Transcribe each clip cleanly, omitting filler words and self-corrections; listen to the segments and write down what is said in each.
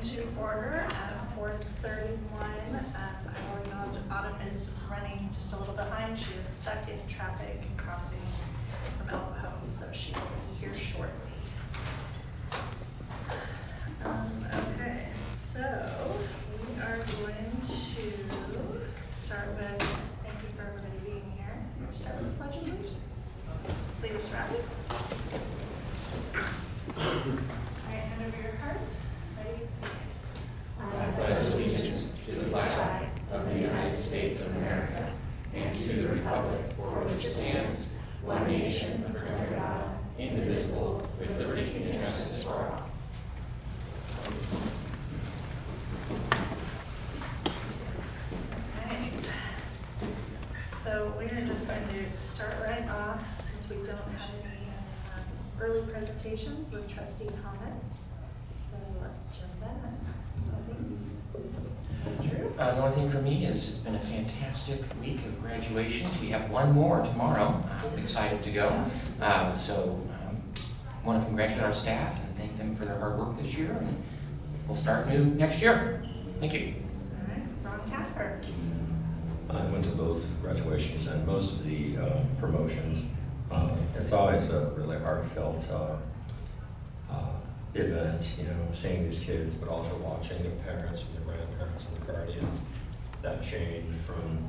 to order at 4:31. I will acknowledge Autumn is running just a little behind. She is stuck in traffic crossing from Elba Home, so she will be here shortly. Okay, so we are going to start with, thank you for everybody being here. We'll start with the Pledge of Allegiance. Please rise. All right, hand over your card. Ready? I pledge allegiance to the flag of the United States of America and to the republic for which it stands, one nation, under God, indivisible, with liberty and justice for all. Alright, so we're just going to start right off, since we don't have any early presentations, with trustee comments. So jump in. Drew? The only thing for me is it's been a fantastic week of graduations. We have one more tomorrow. I'm excited to go. Want to congratulate our staff and thank them for their hard work this year, and we'll start new next year. Thank you. All right, Ron Casper. I went to both graduations and most of the promotions. It's always a really heartfelt event, you know, seeing these kids, but also watching their parents and their grandparents and their guardians. That change from,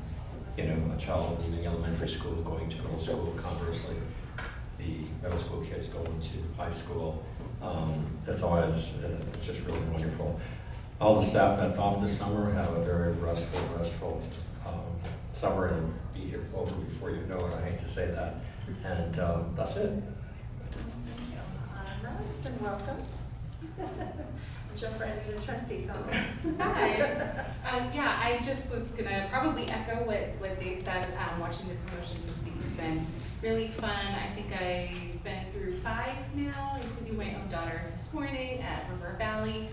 you know, a child leaving elementary school going to middle school, conversely, the middle school kids going to high school. It's always just really wonderful. All the staff that's off this summer have a very restful summer and be here over before you know it. I hate to say that. And that's it. Rose, and welcome. Jump right into trustee comments. Hi. Yeah, I just was gonna probably echo what they said. Watching the promotions this week has been really fun. I think I've been through 5 now, including my own daughters this morning at River Valley,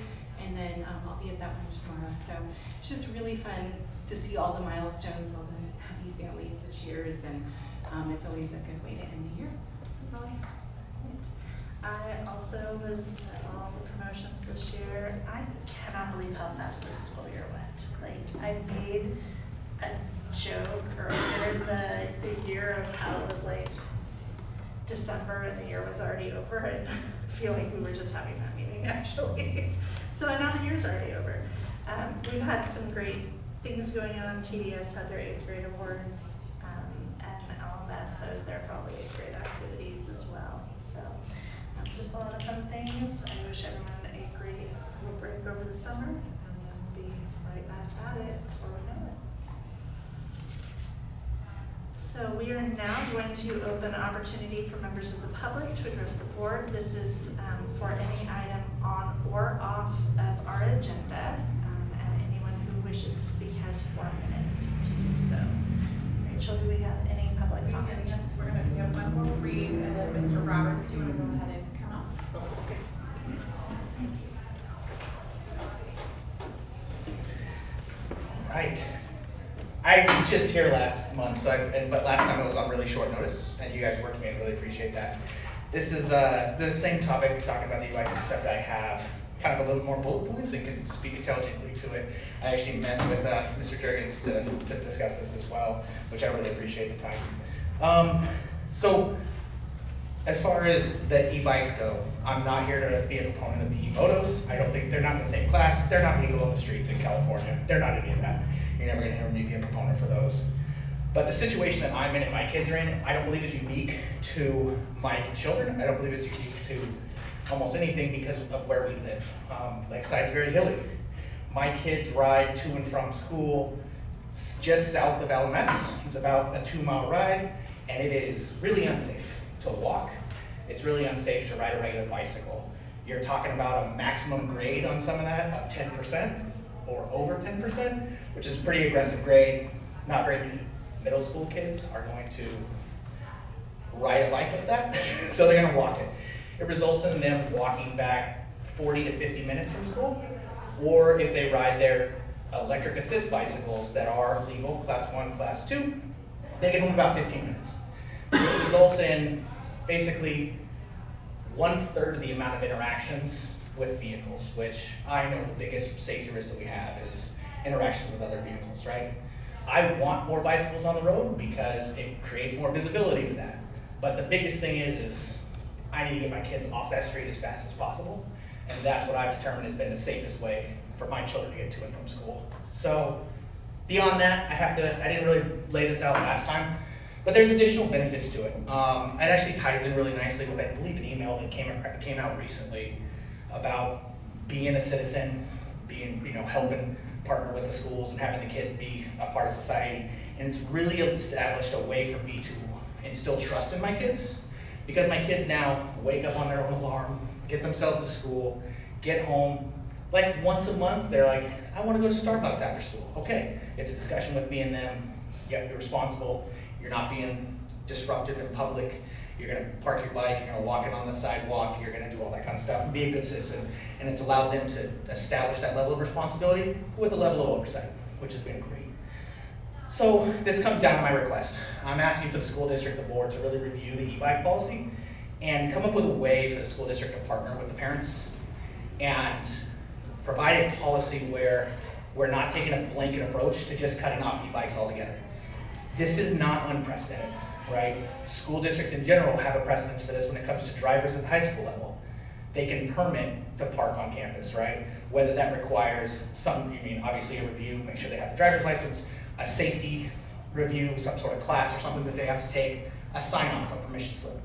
and then I'll be at that one tomorrow. So it's just really fun to see all the milestones, all the happy families, the cheers, and it's always a good way to end the year. That's all I have. I also was at all the promotions this year. I cannot believe how fast this school year went. Like, I made a joke earlier the year of how it was like December and the year was already over. I feel like we were just having that meeting actually. So now the year's already over. We've had some great things going on. TDS had their 8th grade awards, and LMS, I was there for all the 8th grade activities as well. So just a lot of fun things. I wish everyone a great little break over the summer, and then we'll be right back at it before we know it. So we are now going to open an opportunity for members of the public to address the board. This is for any item on or off of our agenda, and anyone who wishes to speak has 4 minutes to do so. Rachel, do we have any public comment? We're going to have one more read, and then Mr. Roberts, do you want to go ahead and come up? Okay. Right. I was just here last month, but last time it was on really short notice, and you guys worked with me, and really appreciate that. This is the same topic, talking about the e-bikes, except I have kind of a little more bullet points and can speak intelligently to it. I actually met with Mr. Jurgens to discuss this as well, which I really appreciate the time. So as far as the e-bikes go, I'm not here to be a proponent of the e-motos. I don't think they're not in the same class. They're not legal on the streets in California. They're not any of that. You're never gonna hear me be a proponent for those. But the situation that I'm in and my kids are in, I don't believe is unique to my children. I don't believe it's unique to almost anything because of where we live. Lakeside's very hilly. My kids ride to and from school just south of LMS. It's about a 2-mile ride, and it is really unsafe to walk. It's really unsafe to ride a regular bicycle. You're talking about a maximum grade on some of that of 10% or over 10%, which is a pretty aggressive grade. Not very many middle school kids are going to ride a bike like that, so they're gonna walk it. It results in them walking back 40 to 50 minutes from school, or if they ride their electric assist bicycles that are legal, class 1, class 2, they get home about 15 minutes, which results in basically 1/3 of the amount of interactions with vehicles, which I know the biggest safety risk that we have is interactions with other vehicles, right? I want more bicycles on the road because it creates more visibility to that. But the biggest thing is I need to get my kids off that street as fast as possible. And that's what I've determined has been the safest way for my children to get to and from school. So beyond that, I didn't really lay this out last time, but there's additional benefits to it. It actually ties in really nicely with, I believe, an email that came out recently about being a citizen, being, helping partner with the schools and having the kids be a part of society. And it's really established a way for me to instill trust in my kids, because my kids now wake up on their own alarm, get themselves to school, get home. Like once a month, they're like, I want to go to Starbucks after school. Okay, it's a discussion with me and them. You have to be responsible. You're not being disruptive in public. You're going to park your bike, you're going to walk it on the sidewalk, you're going to do all that kind of stuff and be a good citizen. And it's allowed them to establish that level of responsibility with a level of oversight, which has been great. So this comes down to my request. I'm asking for the school district, the board, to really review the e-bike policy and come up with a way for the school district to partner with the parents and provide a policy where we're not taking a blanket approach to just cutting off e-bikes altogether. This is not unprecedented, right? School districts in general have a precedence for this when it comes to drivers at the high school level. They can permit to park on campus, right? Whether that requires obviously a review, make sure they have the driver's license, a safety review, some sort of class or something that they have to take, a sign-off, a permission slip.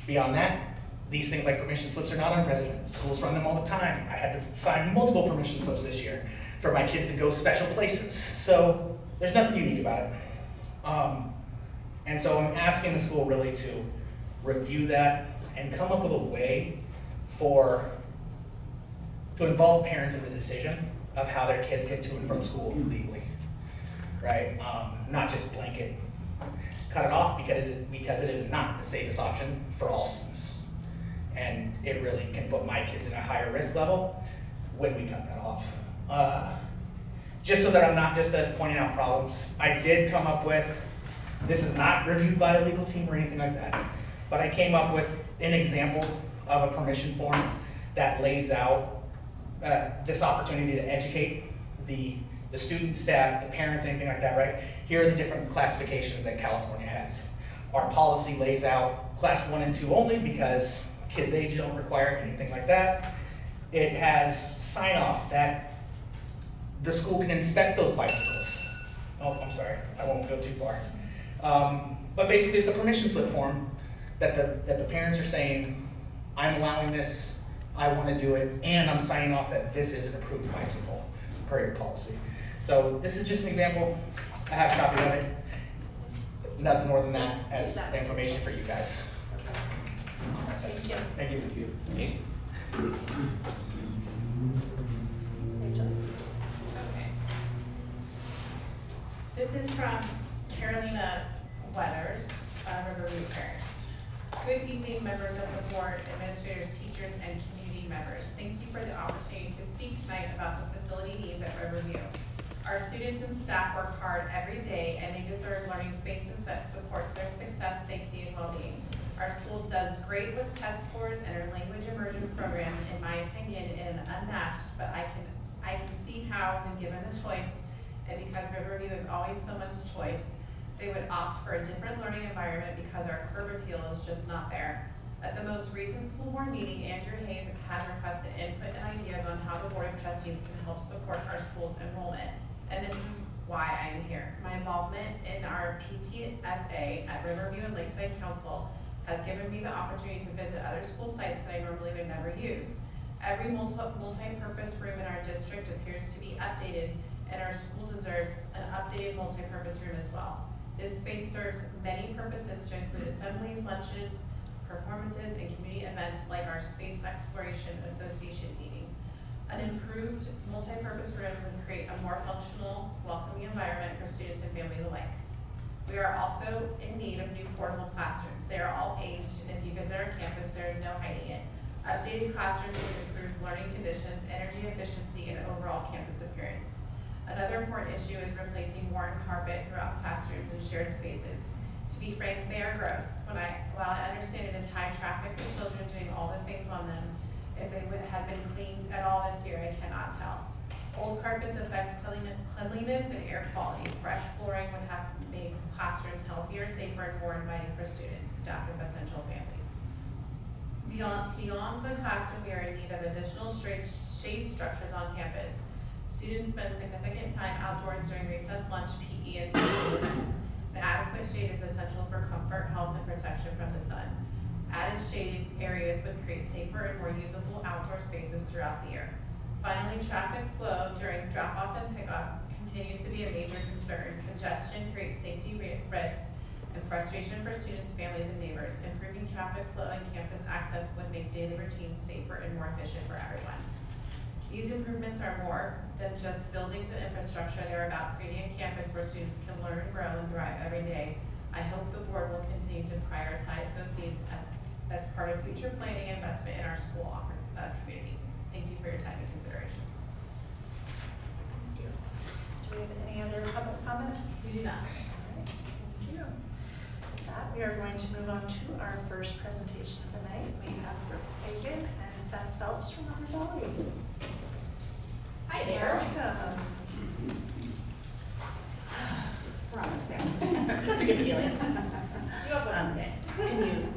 Beyond that, these things like permission slips are not unprecedented. Schools run them all the time. I had to sign multiple permission slips this year for my kids to go special places. So there's nothing unique about it. And so I'm asking the school really to review that and come up with a way to involve parents in the decision of how their kids get to and from school legally, right? Not just blanket cut it off because it is not the safest option for all students. And it really can put my kids in a higher risk level when we cut that off. Just so that I'm not just pointing out problems, I did come up with, this is not reviewed by a legal team or anything like that, but I came up with an example of a permission form that lays out this opportunity to educate the student, staff, the parents, anything like that, right? Here are the different classifications that California has. Our policy lays out class 1 and 2 only because kids' age don't require anything like that. It has sign off that the school can inspect those bicycles. Oh, I'm sorry, I won't go too far. But basically it's a permission slip form that the parents are saying, I'm allowing this, I want to do it, and I'm signing off that this is an approved bicycle per your policy. So this is just an example. I have a copy of it. Nothing more than that as information for you guys. Thank you. Thank you. Okay. Rachel. Okay. This is from Carolina Weathers, Riverview parents. Good evening, members of the board, administrators, teachers, and community members. Thank you for the opportunity to speak tonight about the facility needs at Riverview. Our students and staff work hard every day, and they deserve learning spaces that support their success, safety, and well-being. Our school does great with test scores, and our language immersion program, in my opinion, is unmatched, but I can see how, when given the choice, and because Riverview is always someone's choice, they would opt for a different learning environment because our curb appeal is just not there. At the most recent school board meeting, Andrew Hayes had requested input and ideas on how the Board of Trustees can help support our school's enrollment. And this is why I am here. My involvement in our PTSA at Riverview and Lakeside Council has given me the opportunity to visit other school sites that I normally would never use. Every multi-purpose room in our district appears to be updated, and our school deserves an updated multi-purpose room as well. This space serves many purposes to include assemblies, lunches, performances, and community events like our Space Exploration Association meeting. An improved multi-purpose room would create a more functional, welcoming environment for students and families alike. We are also in need of new portable classrooms. They are all aged, and if you visit our campus, there is no hiding it. Updated classrooms would improve learning conditions, energy efficiency, and overall campus appearance. Another important issue is replacing worn carpet throughout classrooms and shared spaces. To be frank, they are gross. While I understand it is high traffic with children doing all the things on them, If they had been cleaned at all this year, I cannot tell. Old carpets affect cleanliness and air quality. Fresh flooring would have made classrooms healthier, safer, and more inviting for students, staff, and potential families. Beyond the classroom, we are in need of additional shade structures on campus. Students spend significant time outdoors during recess, lunch, PE, and events. An adequate shade is essential for comfort, health, and protection from the sun. Added shaded areas would create safer and more usable outdoor spaces throughout the year. Finally, traffic flow during drop-off and pickup continues to be a major concern. Congestion creates safety risks and frustration for students, families, and neighbors. Improving traffic flow and campus access would make daily routines safer and more efficient for everyone. These improvements are more than just buildings and infrastructure. They're about creating a campus where students can learn, grow, and thrive every day. I hope the board will continue to prioritize those needs as part of future planning and investment in our school community. Thank you for your time and consideration. Thank you. Do we have any other public comment? We do not. All right, thank you. With that, we are going to move on to our first presentation of the night. We have Brooke Hagan and Seth Phelps from Honor Valley. Hi there. Welcome. We're almost there. That's a good feeling. You have one minute. Can you?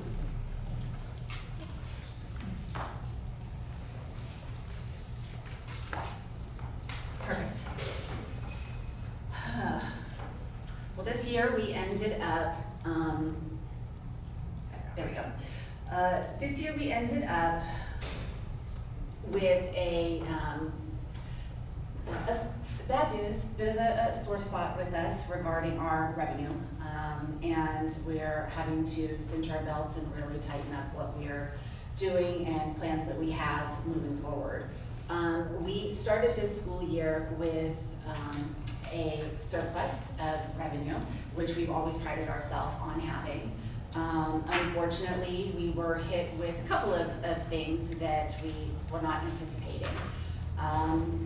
Perfect. Well, this year we ended up, there we go. This year we ended up with bad news, bit of a sore spot with us regarding our revenue. And we're having to cinch our belts and really tighten up what we're doing and plans that we have moving forward. We started this school year with a surplus of revenue, which we've always prided ourselves on having. Unfortunately, we were hit with a couple of things that we were not anticipating.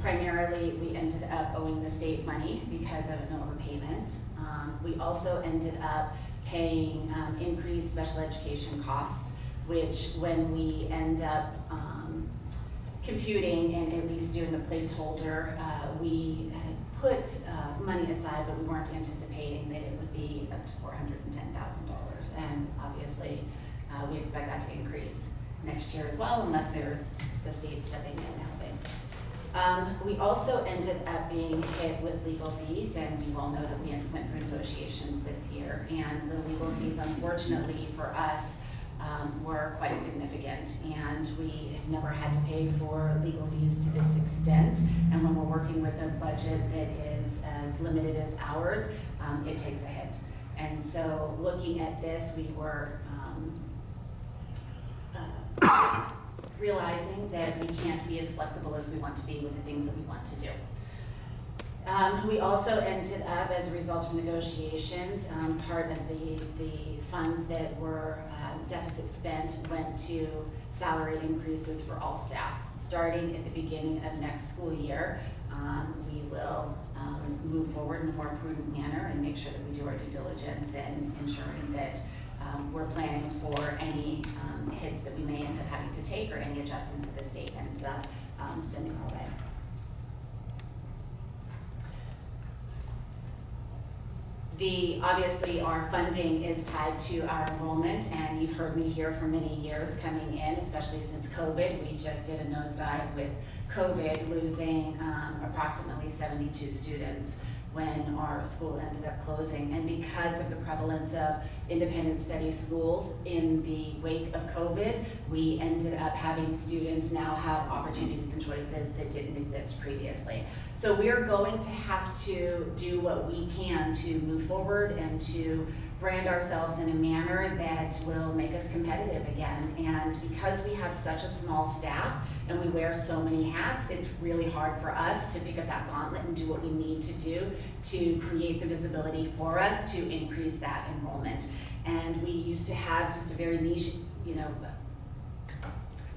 Primarily, we ended up owing the state money because of an overpayment. We also ended up paying increased special education costs, which when we end up computing and at least doing a placeholder, we had put money aside, but we weren't anticipating that it would be up to $410,000. And obviously, we expect that to increase next year as well, unless there's the state stepping in and helping. We also ended up being hit with legal fees, and we all know that we went through negotiations this year, and the legal fees, unfortunately for us, were quite significant, and we have never had to pay for legal fees to this extent. And when we're working with a budget that is as limited as ours, it takes a hit. And so looking at this, we were realizing that we can't be as flexible as we want to be with the things that we want to do. We also ended up, as a result of negotiations, part of the funds that were deficit spent went to salary increases for all staff. So starting at the beginning of next school year, we will move forward in a more prudent manner and make sure that we do our due diligence in ensuring that we're planning for any hits that we may end up having to take or any adjustments that the state ends up sending our way. Obviously, our funding is tied to our enrollment, and you've heard me here for many years coming in, especially since COVID. We just did a nosedive with COVID, losing approximately 72 students when our school ended up closing. And because of the prevalence of independent study schools in the wake of COVID, we ended up having students now have opportunities and choices that didn't exist previously. So we are going to have to do what we can to move forward and to brand ourselves in a manner that will make us competitive again. And because we have such a small staff and we wear so many hats, it's really hard for us to pick up that gauntlet and do what we need to do to create the visibility for us to increase that enrollment. And we used to have just a very niche,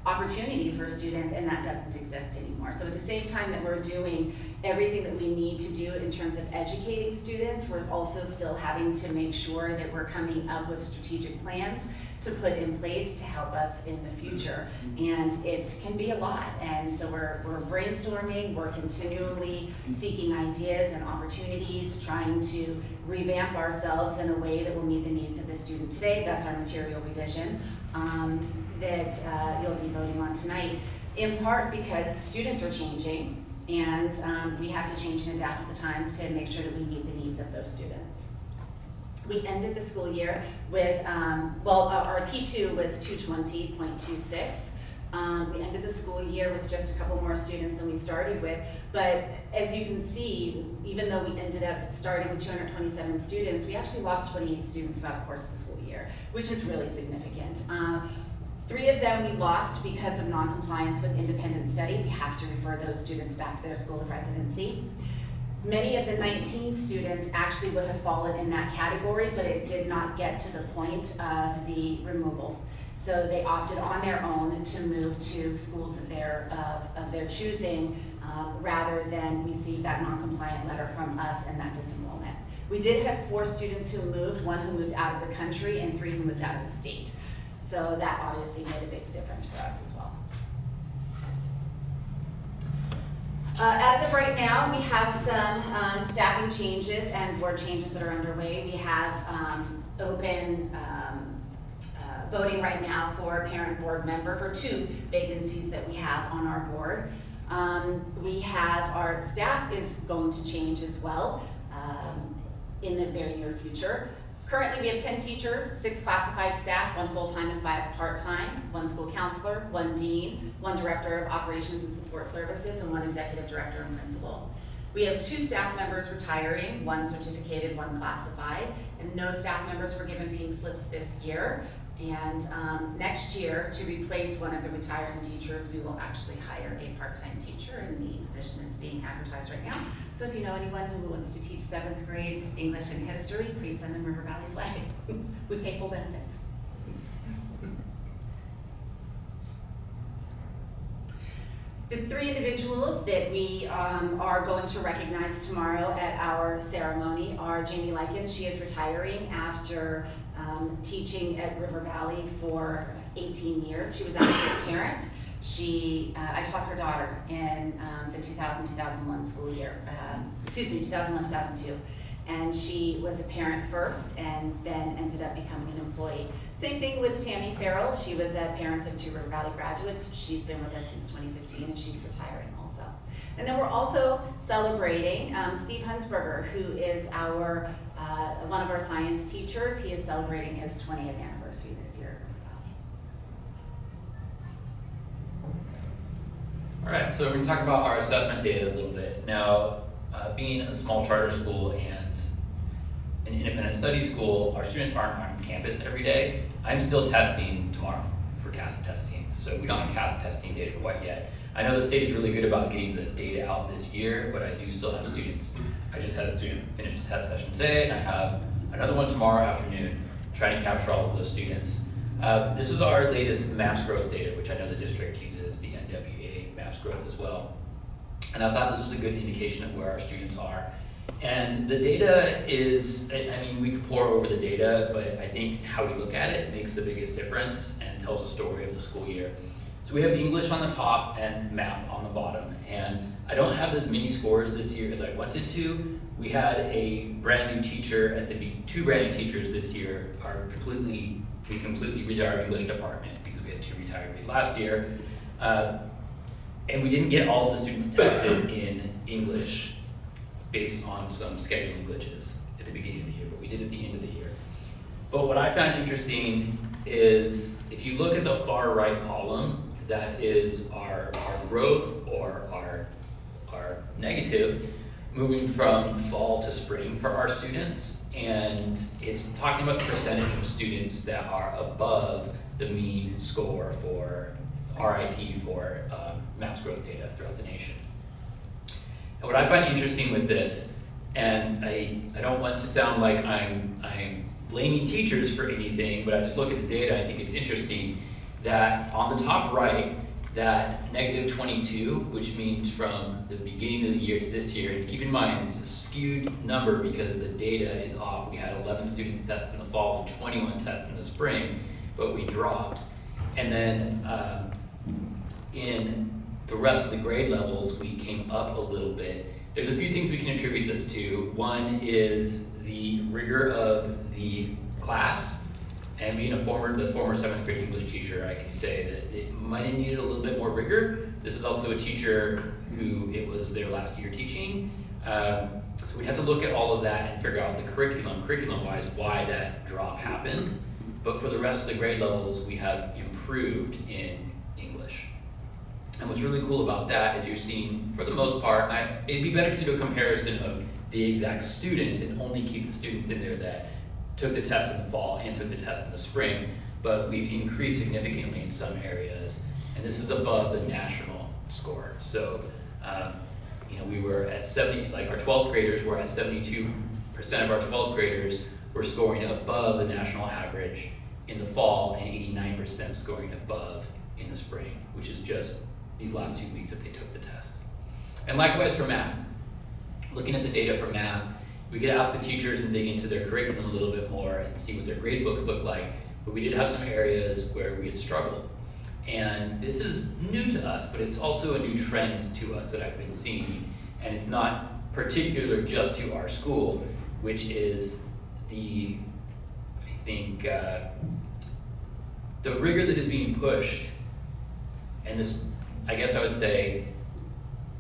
opportunity for students, and that doesn't exist anymore. So at the same time that we're doing everything that we need to do in terms of educating students, we're also still having to make sure that we're coming up with strategic plans to put in place to help us in the future. And it can be a lot, and so we're brainstorming, we're continually seeking ideas and opportunities, trying to revamp ourselves in a way that will meet the needs of the student today. That's our material revision that you'll be voting on tonight, in part because students are changing, and we have to change and adapt with the times to make sure that we meet the needs of those students. We ended the school year with, our P2 was 220.26. We ended the school year with just a couple more students than we started with, but as you can see, even though we ended up starting with 227 students, we actually lost 28 students throughout the course of the school year, which is really significant. 3 of them we lost because of non-compliance with independent study. We have to refer those students back to their school of residency. Many of the 19 students actually would have fallen in that category, but it did not get to the point of the removal. So they opted on their own to move to schools of their choosing, rather than receive that non-compliant letter from us and that disenrollment. We did have 4 students who moved, 1 who moved out of the country and 3 who moved out of the state. So that obviously made a big difference for us as well. As of right now, we have some staffing changes and board changes that are underway. We have open voting right now for a parent board member for 2 vacancies that we have on our board. We have, our staff is going to change as well in the very near future. Currently, we have 10 teachers, 6 classified staff, 1 full-time and 5 part-time, 1 school counselor, 1 dean, 1 director of operations and support services, and 1 executive director and principal. We have 2 staff members retiring, 1 certificated, 1 classified, and no staff members were given pink slips this year. And next year, to replace one of the retiring teachers, we will actually hire a part-time teacher, and the position is being advertised right now. So if you know anyone who wants to teach 7th grade English and history, please send them River Valley's way. We pay full benefits. The 3 individuals that we are going to recognize tomorrow at our ceremony are Jamie Likens. She is retiring after teaching at River Valley for 18 years. She was actually a parent. I taught her daughter in the 2000-2001 school year, 2001-2002. And she was a parent first and then ended up becoming an employee. Same thing with Tammy Farrell. She was a parent of 2 River Valley graduates. She's been with us since 2015 and she's retiring also. And then we're also celebrating Steve Hunsberger, who is our one of our science teachers. He is celebrating his 20th anniversary this year at River Valley. All right, so we're going to talk about our assessment data a little bit. Now, being a small charter school and an independent study school, our students aren't on campus every day. I'm still testing tomorrow for CASP testing, so we don't have CASP testing data quite yet. I know the state is really good about getting the data out this year, but I do still have students. I just had a student finish the test session today, and I have another one tomorrow afternoon trying to capture all of those students. This is our latest MAPS growth data, which I know the district uses the NWA MAPS growth as well. And I thought this was a good indication of where our students are. And the data is, I mean, we could pour over the data, but I think how we look at it makes the biggest difference and tells the story of the school year. So we have English on the top and math on the bottom. And I don't have as many scores this year as I wanted to. We had a brand new teacher at the 2 brand new teachers this year we completely redid our English department because we had 2 retirees last year. And we didn't get all of the students tested in English based on some scheduling glitches at the beginning of the year, but we did at the end of the year. But what I found interesting is if you look at the far right column, that is our growth or our negative moving from fall to spring for our students. And it's talking about the percentage of students that are above the mean score for RIT for MAPS growth data throughout the nation. And what I find interesting with this, and I don't want to sound like I'm blaming teachers for anything, but I just look at the data, I think it's interesting that on the top right, that -22, which means from the beginning of the year to this year, and keep in mind, it's a skewed number because the data is off. We had 11 students test in the fall and 21 tests in the spring, but we dropped. And then in the rest of the grade levels, we came up a little bit. There's a few things we can attribute this to. One is the rigor of the class. And being the former 7th grade English teacher, I can say that it might have needed a little bit more rigor. This is also a teacher who it was their last year teaching. So we have to look at all of that and figure out the curriculum-wise, why that drop happened. But for the rest of the grade levels, we have improved in English. And what's really cool about that is you're seeing, for the most part, it'd be better to do a comparison of the exact students and only keep the students in there that took the test in the fall and took the test in the spring, but we've increased significantly in some areas, and this is above the national score. So, we were at 70, like our 12th graders were at 72% of our 12th graders were scoring above the national average in the fall, and 89% scoring above in the spring, which is just these last 2 weeks that they took the test. And likewise for math. Looking at the data for math, we could ask the teachers and dig into their curriculum a little bit more and see what their grade books look like, but we did have some areas where we had struggled. And this is new to us, but it's also a new trend to us that I've been seeing, and it's not particular just to our school, which is the rigor that is being pushed, and this, I guess I would say,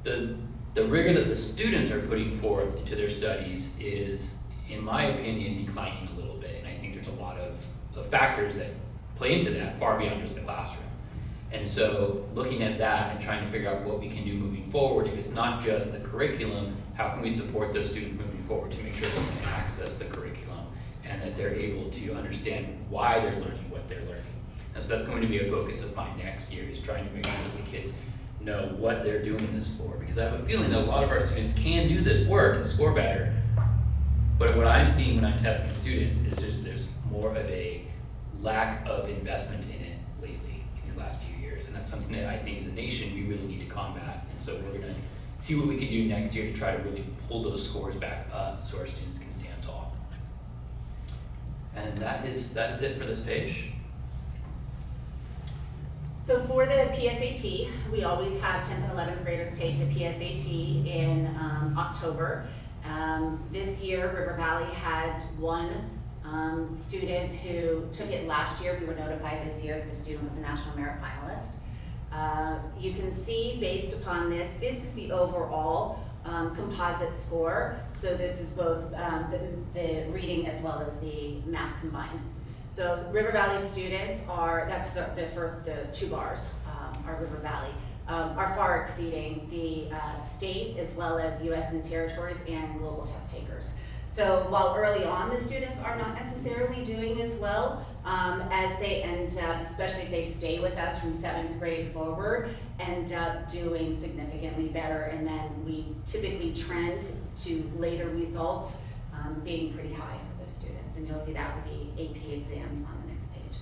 the rigor that the students are putting forth into their studies is, in my opinion, declining a little bit. And I think there's a lot of factors that play into that far beyond just the classroom. And so looking at that and trying to figure out what we can do moving forward, if it's not just the curriculum, how can we support those students moving forward to make sure that they can access the curriculum and that they're able to understand why they're learning what they're learning. And so that's going to be a focus of mine next year, is trying to make sure that the kids know what they're doing this for, because I have a feeling that a lot of our students can do this work and score better, but what I'm seeing when I'm testing students is just there's more of a lack of investment in it lately in these last few years, and that's something that I think as a nation we really need to combat. And so we're going to see what we can do next year to try to really pull those scores back up so our students can stand tall. And that is it for this page. So for the PSAT, we always have 10th and 11th graders take the PSAT in October. This year, River Valley had one student who took it last year. We were notified this year that the student was a National Merit Finalist. You can see, based upon this is the overall composite score. So this is both the reading as well as the math combined. So River Valley students that's the two bars, are River Valley, are far exceeding the state as well as US and the territories and global test takers. So while early on the students are not necessarily doing as well, as they end up, especially if they stay with us from 7th grade forward, end up doing significantly better, and then we typically trend to later results being pretty high for those students, and you'll see that with the AP exams on the next page.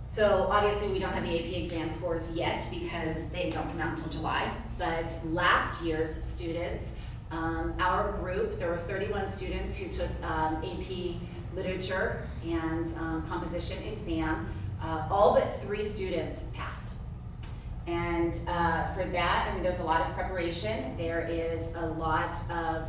So obviously we don't have the AP exam scores yet because they don't come out until July, but last year's students, our group, there were 31 students who took AP literature and composition exam. All but 3 students passed. And for that, I mean, there's a lot of preparation. There is a lot of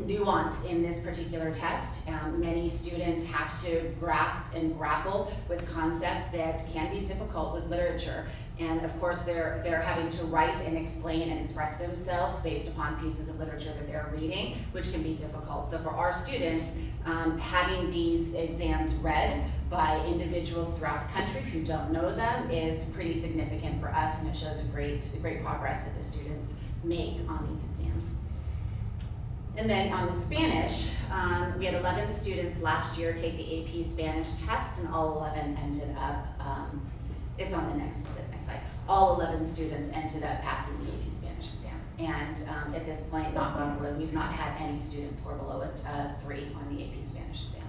nuance in this particular test. Many students have to grasp and grapple with concepts that can be difficult with literature. And of course, they're having to write and explain and express themselves based upon pieces of literature that they're reading, which can be difficult. So for our students, having these exams read by individuals throughout the country who don't know them is pretty significant for us, and it shows a great progress that the students make on these exams. And then on the Spanish, we had 11 students last year take the AP Spanish test, and all 11 ended up, it's on the next slide. All 11 students ended up passing the AP Spanish exam. And at this point, knock on wood, we've not had any students score below a 3 on the AP Spanish exam.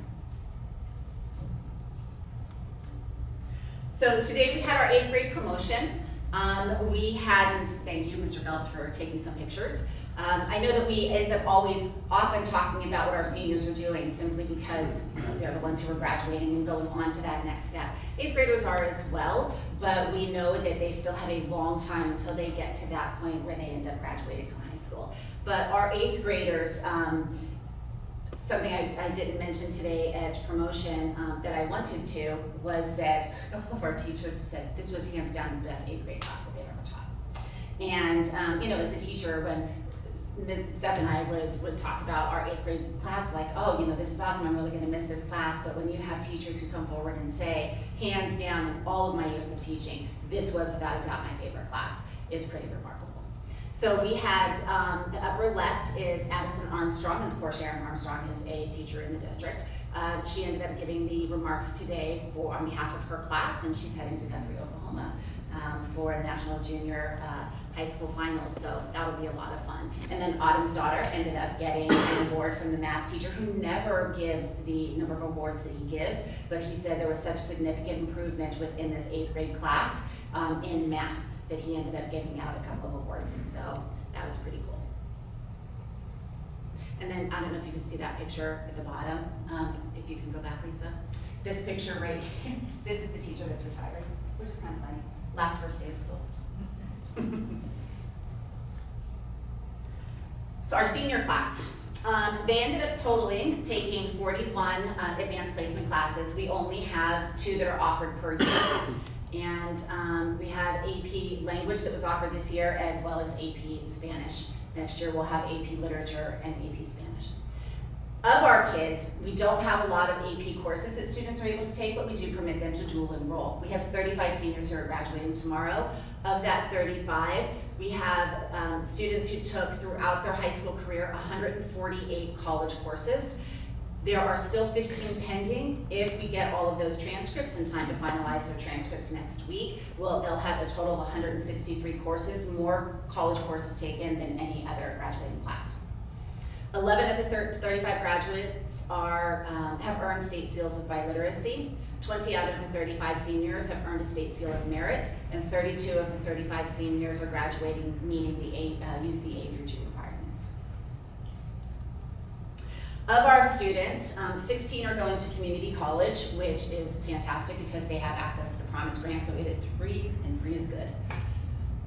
So today we had our 8th grade promotion. We had, and thank you, Mr. Phelps, for taking some pictures. I know that we end up often talking about what our seniors are doing simply because they're the ones who are graduating and going on to that next step. 8th graders are as well, but we know that they still have a long time until they get to that point where they end up graduating from high school. But our 8th graders, something I didn't mention today at promotion that I wanted to was that a couple of our teachers have said this was hands down the best 8th grade class that they've ever taught. And as a teacher, when Seth and I would talk about our 8th grade class, like, oh, this is awesome, I'm really gonna miss this class, but when you have teachers who come forward and say, hands down in all of my years of teaching, this was without a doubt my favorite class, is pretty remarkable. So we had, the upper left is Addison Armstrong, and of course Sharon Armstrong is a teacher in the district. She ended up giving the remarks today on behalf of her class, and she's heading to Guthrie, Oklahoma for the National Junior High School Finals, so that'll be a lot of fun. And then Autumn's daughter ended up getting an award from the math teacher, who never gives the number of awards that he gives, but he said there was such significant improvement within this 8th grade class in math that he ended up giving out a couple of awards, and so that was pretty cool. And then, I don't know if you can see that picture at the bottom, if you can go back, Lisa. This picture right here, this is the teacher that's retiring, which is kind of funny. First day of school. So our senior class, they ended up taking 41 advanced placement classes. We only have 2 that are offered per year. And we have AP language that was offered this year, as well as AP Spanish. Next year we'll have AP literature and AP Spanish. Of our kids, we don't have a lot of AP courses that students are able to take, but we do permit them to dual enroll. We have 35 seniors who are graduating tomorrow. Of that 35, we have students who took throughout their high school career 148 college courses. There are still 15 pending. If we get all of those transcripts in time to finalize their transcripts next week, they'll have a total of 163 courses, more college courses taken than any other graduating class. 11 of the 35 graduates have earned state seals of biliteracy. 20 out of the 35 seniors have earned a state seal of merit, and 32 of the 35 seniors are graduating meeting the UCA through G requirements. Of our students, 16 are going to community college, which is fantastic because they have access to the Promise Grant, so it is free, and free is good.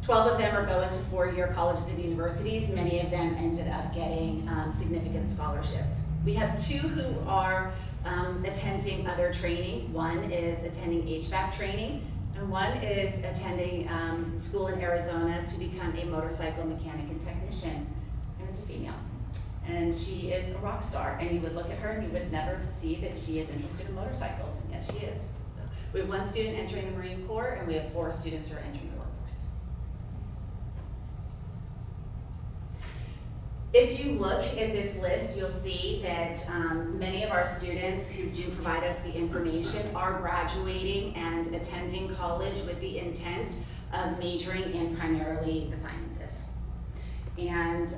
12 of them are going to 4-year colleges and universities. Many of them ended up getting significant scholarships. We have 2 who are attending other training. One is attending HVAC training, and one is attending school in Arizona to become a motorcycle mechanic and technician, and it's a female. And she is a rock star, and you would look at her and you would never see that she is interested in motorcycles, and yes, she is. We have 1 student entering the Marine Corps, and we have 4 students who are entering the workforce. If you look at this list, you'll see that many of our students who do provide us the information are graduating and attending college with the intent of majoring in primarily the sciences. And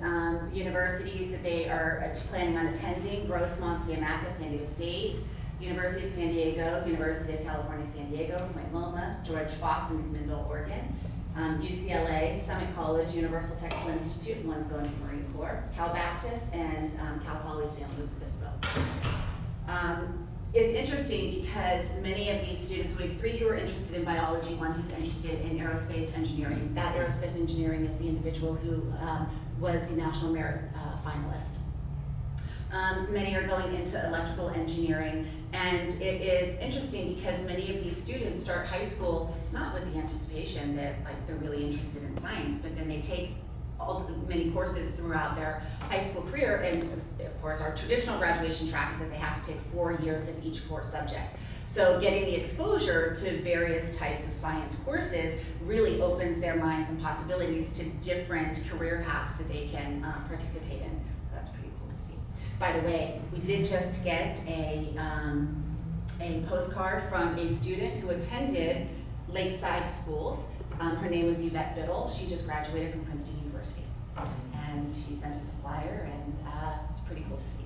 universities that they are planning on attending: Grossmont, Puyamaca, San Diego State, University of San Diego, University of California, San Diego, Point Loma, George Fox in McMinnville, Oregon, UCLA, Summit College, Universal Technical Institute, and one's going to the Marine Corps, Cal Baptist, and Cal Poly San Luis Obispo. It's interesting because many of these students, we have 3 who are interested in biology, 1 who's interested in aerospace engineering. That aerospace engineering is the individual who was the National Merit finalist. Many are going into electrical engineering, and it is interesting because many of these students start high school not with the anticipation that they're really interested in science, but then they take many courses throughout their high school career, and of course our traditional graduation track is that they have to take 4 years of each core subject. So getting the exposure to various types of science courses really opens their minds and possibilities to different career paths that they can participate in. So that's pretty cool to see. By the way, we did just get a postcard from a student who attended Lakeside Schools. Her name was Yvette Biddle. She just graduated from Princeton University. And she sent us a flyer, and it's pretty cool to see.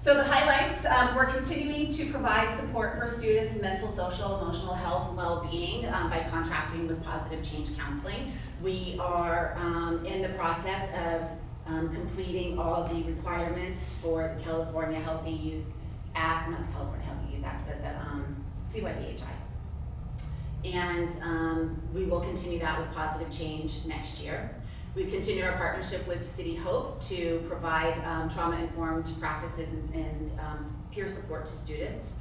So the highlights, we're continuing to provide support for students' mental, social, emotional health, and well-being by contracting with Positive Change Counseling. We are in the process of completing all the requirements for the California Healthy Youth Act, not the California Healthy Youth Act, but the CYPHI. And we will continue that with Positive Change next year. We've continued our partnership with City Hope to provide trauma-informed practices and peer support to students.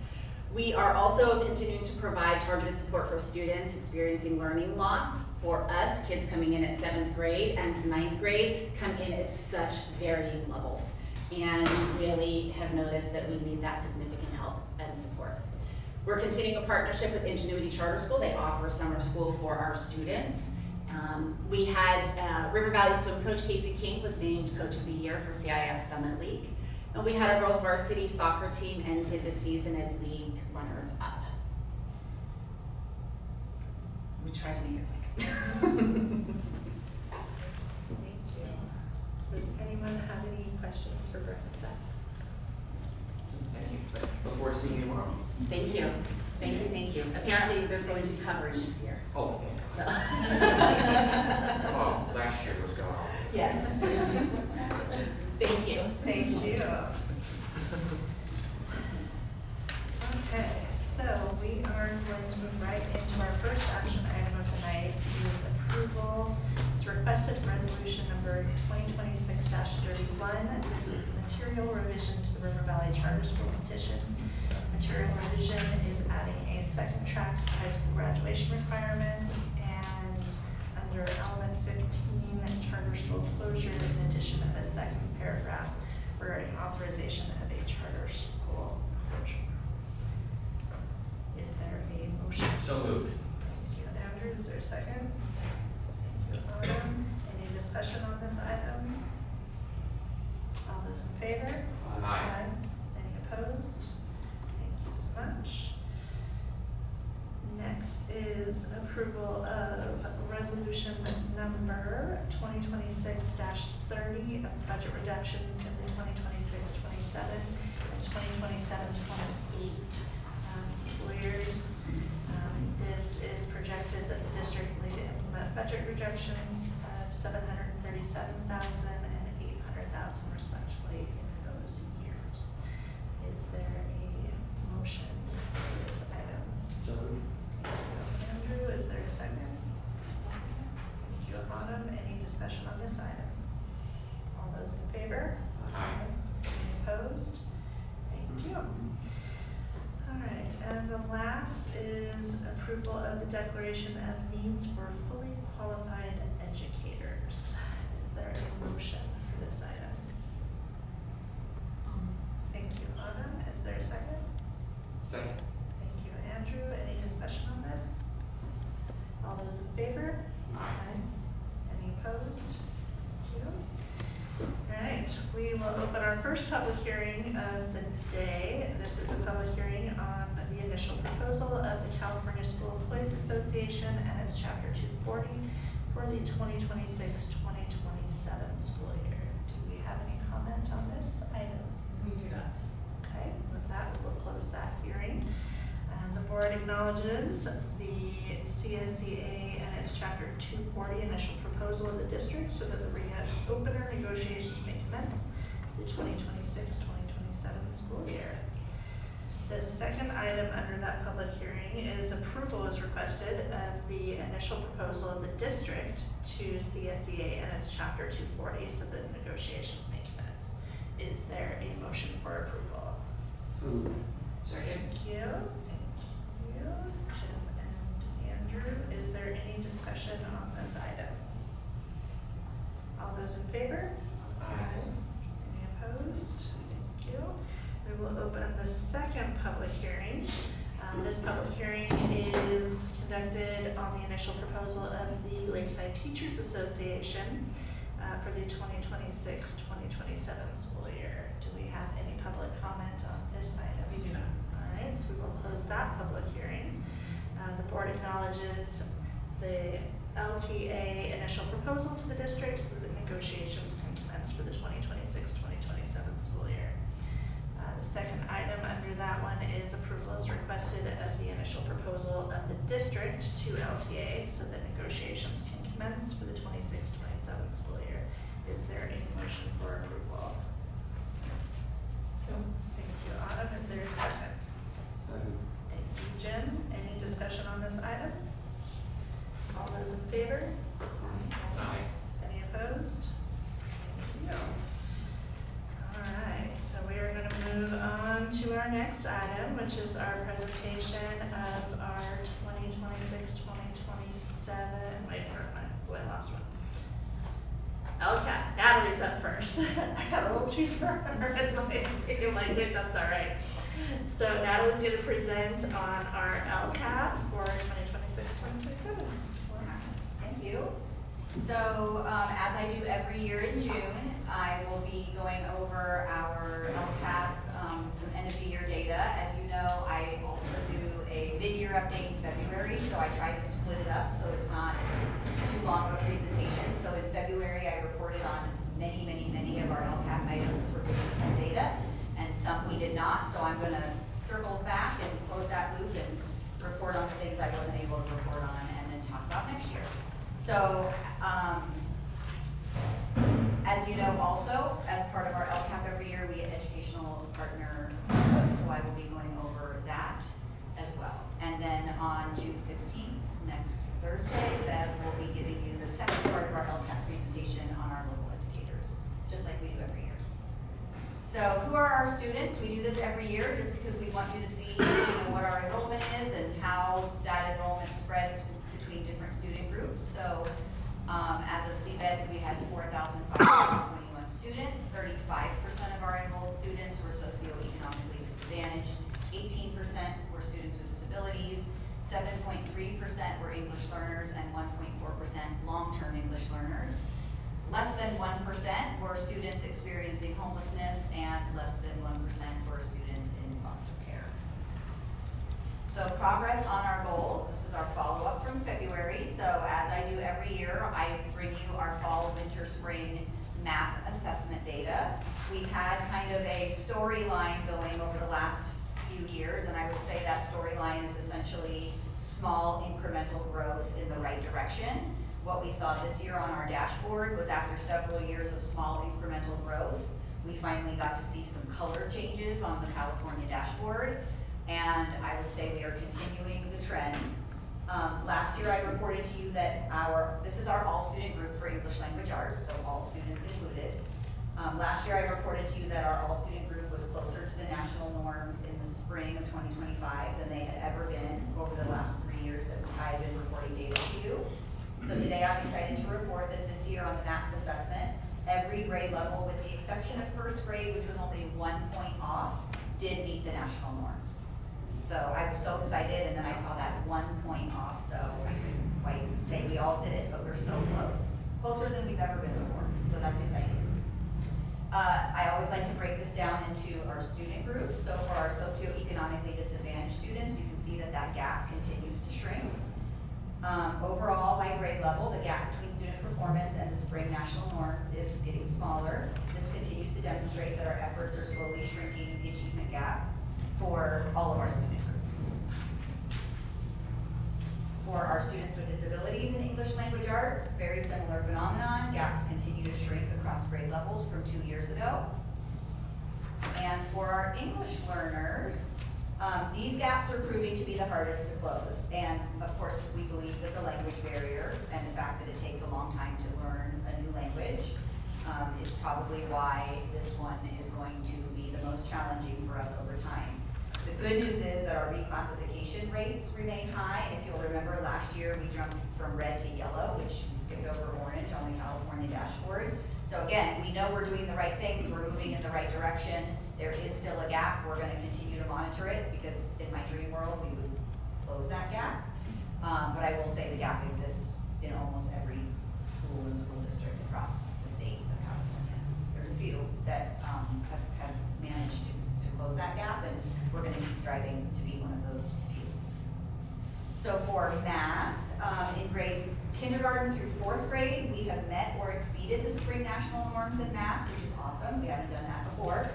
We are also continuing to provide targeted support for students experiencing learning loss. For us, kids coming in at 7th grade and to 9th grade come in at such varying levels. And we really have noticed that we need that significant help and support. We're continuing a partnership with Ingenuity Charter School. They offer summer school for our students. We had River Valley swim coach Casey King was named Coach of the Year for CIF Summit League. And we had our girls varsity soccer team ended the season as league runners up. We tried to make it quick. Thank you. Does anyone have any questions for Brooke and Seth? Thank you. Look forward to seeing you tomorrow. Thank you. Thank you, thank you. Apparently there's going to be covering this year. Oh, So. oh, last year was gone. Yes. Thank you. Thank you. Okay, so we are going to move right into our first action item of the night, is approval. It's requested resolution number 2026-31. This is the material revision to the River Valley Charter School petition. Material revision is adding a second track to high school graduation requirements, and under element 15, charter school closure, in addition of a second paragraph regarding authorization of a charter school closure. Is there a motion? So moved. Thank you, Andrew. Is there a second? Thank you, Autumn. Any discussion on this item? All those in favor? Aye. Any opposed? Thank you so much. Next is approval of resolution number 2026-30 of budget reductions in the 2026-27 and 2027-28 school years. This is projected that the district will need to implement budget reductions of $737,000 and $800,000 respectively in those years. Is there a motion for this item? So moved. Thank you, Andrew. Is there a second? Thank you, Autumn. Any discussion on this item? All those in favor? Aye. Any opposed? Thank you. All right, and the last is approval of the declaration of needs for fully qualified educators. Is there a motion for this item? Thank you, Autumn. Is there a second? Second. Thank you, Andrew. Any discussion on this? All those in favor? Aye. Any opposed? Thank you. All right, we will open our first public hearing of the day. This is a public hearing on the initial proposal of the California School Employees Association and its Chapter 240 for the 2026-2027 school year. Do we have any comment on this item? We do not. Okay, with that, we will close that hearing. The board acknowledges the CSEA and its Chapter 240 initial proposal of the district so that the opener negotiations may commence the 2026-2027 school year. The second item under that public hearing is approval is requested of the initial proposal of the district to CSEA and its Chapter 240 so that negotiations may commence. Is there a motion for approval? Second. Thank you. Thank you, Jim and Andrew. Is there any discussion on this item? All those in favor? Aye. Any opposed? Thank you. We will open the second public hearing. This public hearing is conducted on the initial proposal of the Lakeside Teachers Association for the 2026-2027 school year. Do we have any public comment on this item? We do not. All right, so we will close that public hearing. The board acknowledges the LTA initial proposal to the district so that negotiations can commence for the 2026-2027 school year. The The second item under that one is approval as requested of the initial proposal of the district to LTA so that negotiations can commence for the 26-27 school year. Is there a motion for approval? So, Thank you, Autumn. Is there a second? Thank you, Jim. Any discussion on this item? All those in favor? Any opposed? Thank you. All right, so we are going to move on to our next item, which is our presentation of our 2026-2027, wait, I lost one. LCAP, Natalie's up first. I got a little too far in my thinking like, wait, that's not right. So Natalie's going to present on our LCAP for 2026-2027. Thank you. So, as I do every year in June, I will be going over our LCAP, some end of the year data. As you know, I also do a mid-year update in February, so I try to split it up so it's not too long of a presentation. So in February, I reported on many of our LCAP items for digital data, and some we did not. So I'm going to circle back and close that loop and report on the things I wasn't able to report on, and then talk about next year. So, as you know also, as part of our LCAP every year, we get educational partner input, so I will be going over that as well. And then on June 16th, next Thursday, Bev will be giving you the second part of our LCAP presentation on our local indicators, just like we do every year. So who are our students? We do this every year just because we want you to see what our enrollment is and how that enrollment spreads between different student groups. So as of CBEDS, we had 4,521 students. 35% of our enrolled students were socioeconomically disadvantaged. 18% were students with disabilities. 7.3% were English learners, and 1.4% long-term English learners. Less than 1% were students experiencing homelessness, and less than 1% were students in foster care. So progress on our goals. This is our follow-up from February. So as I do every year, I bring you our fall, winter, spring MAP assessment data. We've had kind of a storyline going over the last few years, and I would say that storyline is essentially small incremental growth in the right direction. What we saw this year on our dashboard was after several years of small incremental growth, we finally got to see some color changes on the California dashboard, and I would say we are continuing the trend. Last year I reported to you that this is our all student group for English language arts, so all students included. Last year I reported to you that our all student group was closer to the national norms in the spring of 2025 than they had ever been over the last 3 years that I've been reporting data to you. So today I'm excited to report that this year on the MAPS assessment, every grade level, with the exception of first grade, which was only 1 point off, did meet the national norms. So I was so excited, and then I saw that 1 point off, so I couldn't quite say we all did it, but we're so close. Closer than we've ever been before, so that's exciting. I always like to break this down into our student groups. So for our socioeconomically disadvantaged students, you can see that that gap continues to shrink. Overall, by grade level, the gap between student performance and the spring national norms is getting smaller. This continues to demonstrate that our efforts are slowly shrinking the achievement gap for all of our student groups. For our students with disabilities in English language arts, very similar phenomenon. Gaps continue to shrink across grade levels from 2 years ago. And for our English learners, these gaps are proving to be the hardest to close. And of course, we believe that the language barrier and the fact that it takes a long time to learn a new language is probably why this one is going to be the most challenging for us over time. The good news is that our reclassification rates remain high. If you'll remember, last year we jumped from red to yellow, which we skipped over orange on the California dashboard. So again, we know we're doing the right things, we're moving in the right direction. There is still a gap. We're going to continue to monitor it because in my dream world, we would close that gap. But I will say the gap exists in almost every school and school district across the state of California. There's a few that have managed to close that gap, and we're going to keep striving to be one of those few. So for math, in grades kindergarten through 4th grade, we have met or exceeded the spring national norms in math, which is awesome. We haven't done that before.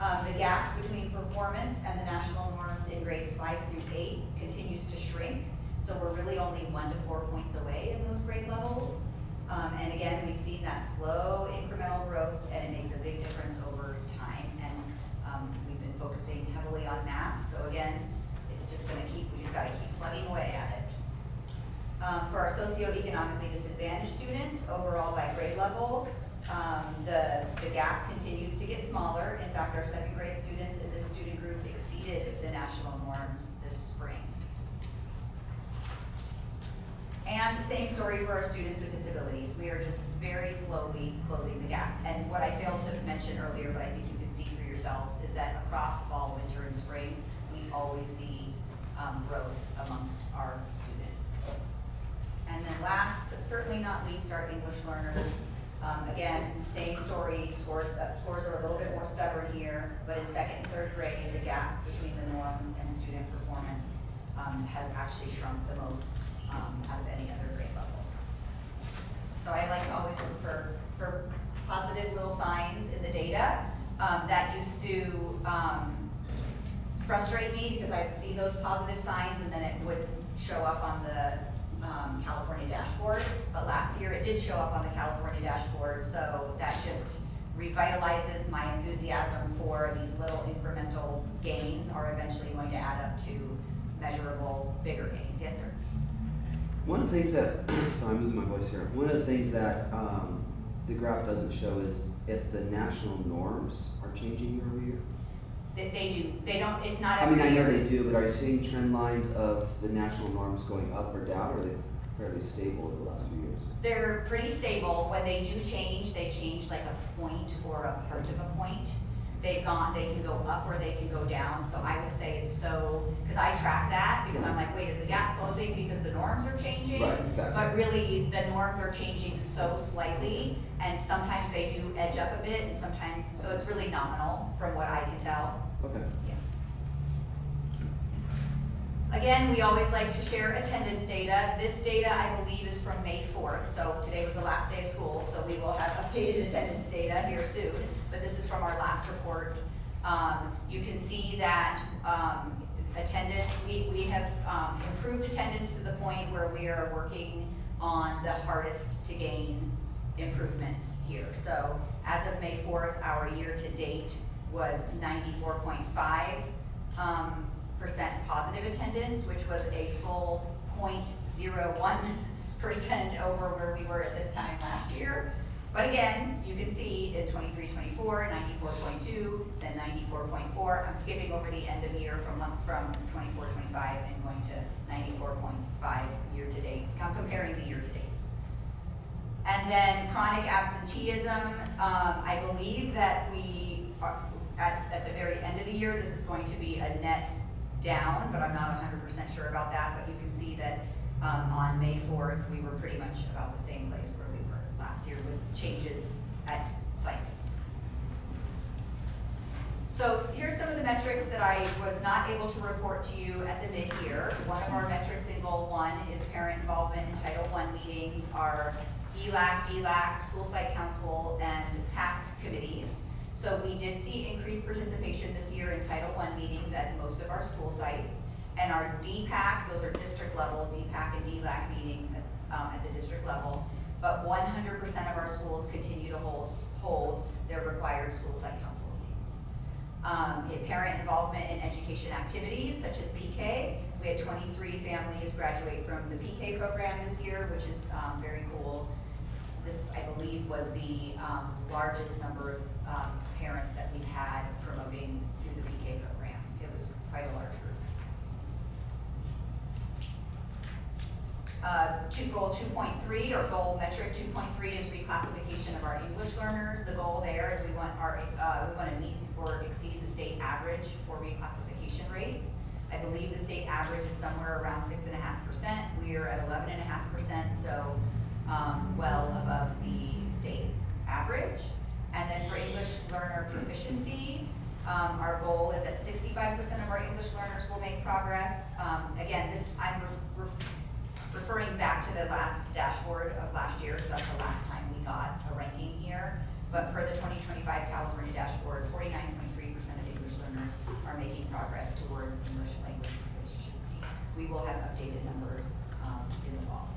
The gap between performance and the national norms in grades 5 through 8 continues to shrink. So we're really only 1 to 4 points away in those grade levels. And again, we've seen that slow incremental growth, and it makes a big difference over time. And we've been focusing heavily on math. So again, it's just gonna we just gotta keep plugging away at it. For our socioeconomically disadvantaged students, overall by grade level, the gap continues to get smaller. In fact, our 2nd grade students in this student group exceeded the national norms this spring. And the same story for our students with disabilities. We are just very slowly closing the gap. And what I failed to mention earlier, but I think you can see for yourselves, is that across fall, winter, and spring, we always see growth amongst our students. And then last, but certainly not least, our English learners. Again, same story, scores are a little bit more stubborn here, but in 2nd and 3rd grade, the gap between the norms and student performance has actually shrunk the most out of any other grade level. So I like to always look for positive little signs in the data. That used to frustrate me because I would see those positive signs and then it would show up on the California dashboard, but last year it did show up on the California dashboard, so that just revitalizes my enthusiasm for these little incremental gains are eventually going to add up to measurable, bigger gains. Yes, sir? One of the things that, sorry, I'm losing my voice here. One of the things that the graph doesn't show is if the national norms are changing year over year. They do. They don't, it's not I every mean, I know year. they do, but are you seeing trend lines of the national norms going up or down, or are they fairly stable over the last few years? They're pretty stable. When they do change, they change like a point or a part of a point. They can go up or they can go down. So I would say it's because I track that because I'm like, wait, is the gap closing because the norms are changing? Right, exactly. But really, the norms are changing so slightly, and sometimes they do edge up a bit, and sometimes, so it's really nominal from what I can tell. Okay. Yeah. Again, we always like to share attendance data. This data, I believe, is from May 4th, so today was the last day of school, so we will have updated attendance data here soon, but this is from our last report. You can see that attendance, we have improved attendance to the point where we are working on the hardest to gain improvements here. So as of May 4th, our year-to-date was 94.5% positive attendance, which was a full 0.01% over where we were at this time last year. But again, you can see in 23-24, 94.2, then 94.4. I'm skipping over the end of year from 24-25 and going to 94.5 year-to-date. I'm comparing the year-to-dates. And then chronic absenteeism, I believe that we are, at the very end of the year, this is going to be a net down, but I'm not 100% sure about that. But you can see that on May 4th, we were pretty much about the same place where we were last year with changes at sites. So here's some of the metrics that I was not able to report to you at the mid-year. One of our metrics in Goal 1 is parent involvement in Title I meetings, our ELAC, DLAC, school site council, and PAC committees. So we did see increased participation this year in Title I meetings at most of our school sites. And our DPAC, those are district level, DPAC and DLAC meetings at the district level. But 100% of our schools continue to hold their required school site council meetings. Parent involvement in education activities such as PK. We had 23 families graduate from the PK program this year, which is very cool. This, I believe, was the largest number of parents that we've had promoting through the PK program. It was quite a large group. Goal 2.3 or goal metric 2.3 is reclassification of our English learners. The goal there is we want to meet or exceed the state average for reclassification rates. I believe the state average is somewhere around 6.5%. We are at 11.5%, so well above the state average. And then for English learner proficiency, our goal is that 65% of our English learners will make progress. Again, this I'm referring back to the last dashboard of last year, because that's the last time we got a ranking here. But per the 2025 California dashboard, 49.3% progress towards English language proficiency. We will have updated numbers in the fall.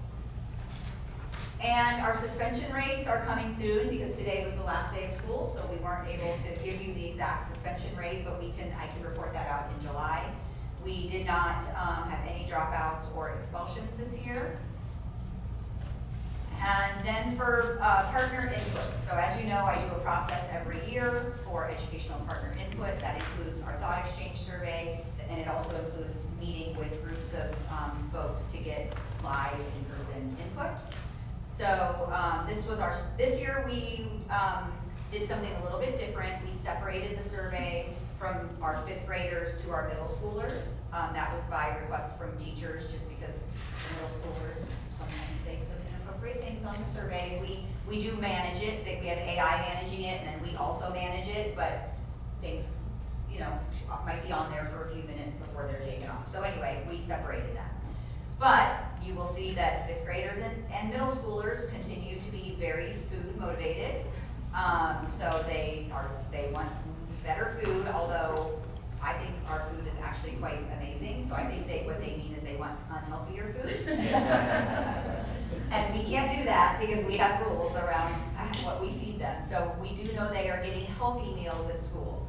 And our suspension rates are coming soon because today was the last day of school, so we weren't able to give you the exact suspension rate, but I can report that out in July. We did not have any dropouts or expulsions this year. And then for partner input. So as you know, I do a process every year for educational partner input. That includes our thought exchange survey, and it also includes meeting with groups of folks to get live in-person input. So this year we did something a little bit different. We separated the survey from our 5th graders to our middle schoolers. That was by request from teachers, just because the middle schoolers sometimes say some inappropriate things on the survey. We do manage it, we have AI managing it, and then we also manage it, but things, might be on there for a few minutes before they're taken off. So anyway, we separated that. But you will see that 5th graders and middle schoolers continue to be very food motivated. So they want better food, although I think our food is actually quite amazing. So I think what they mean is they want unhealthier food. And we can't do that because we have rules around what we feed them. So we do know they are getting healthy meals at school.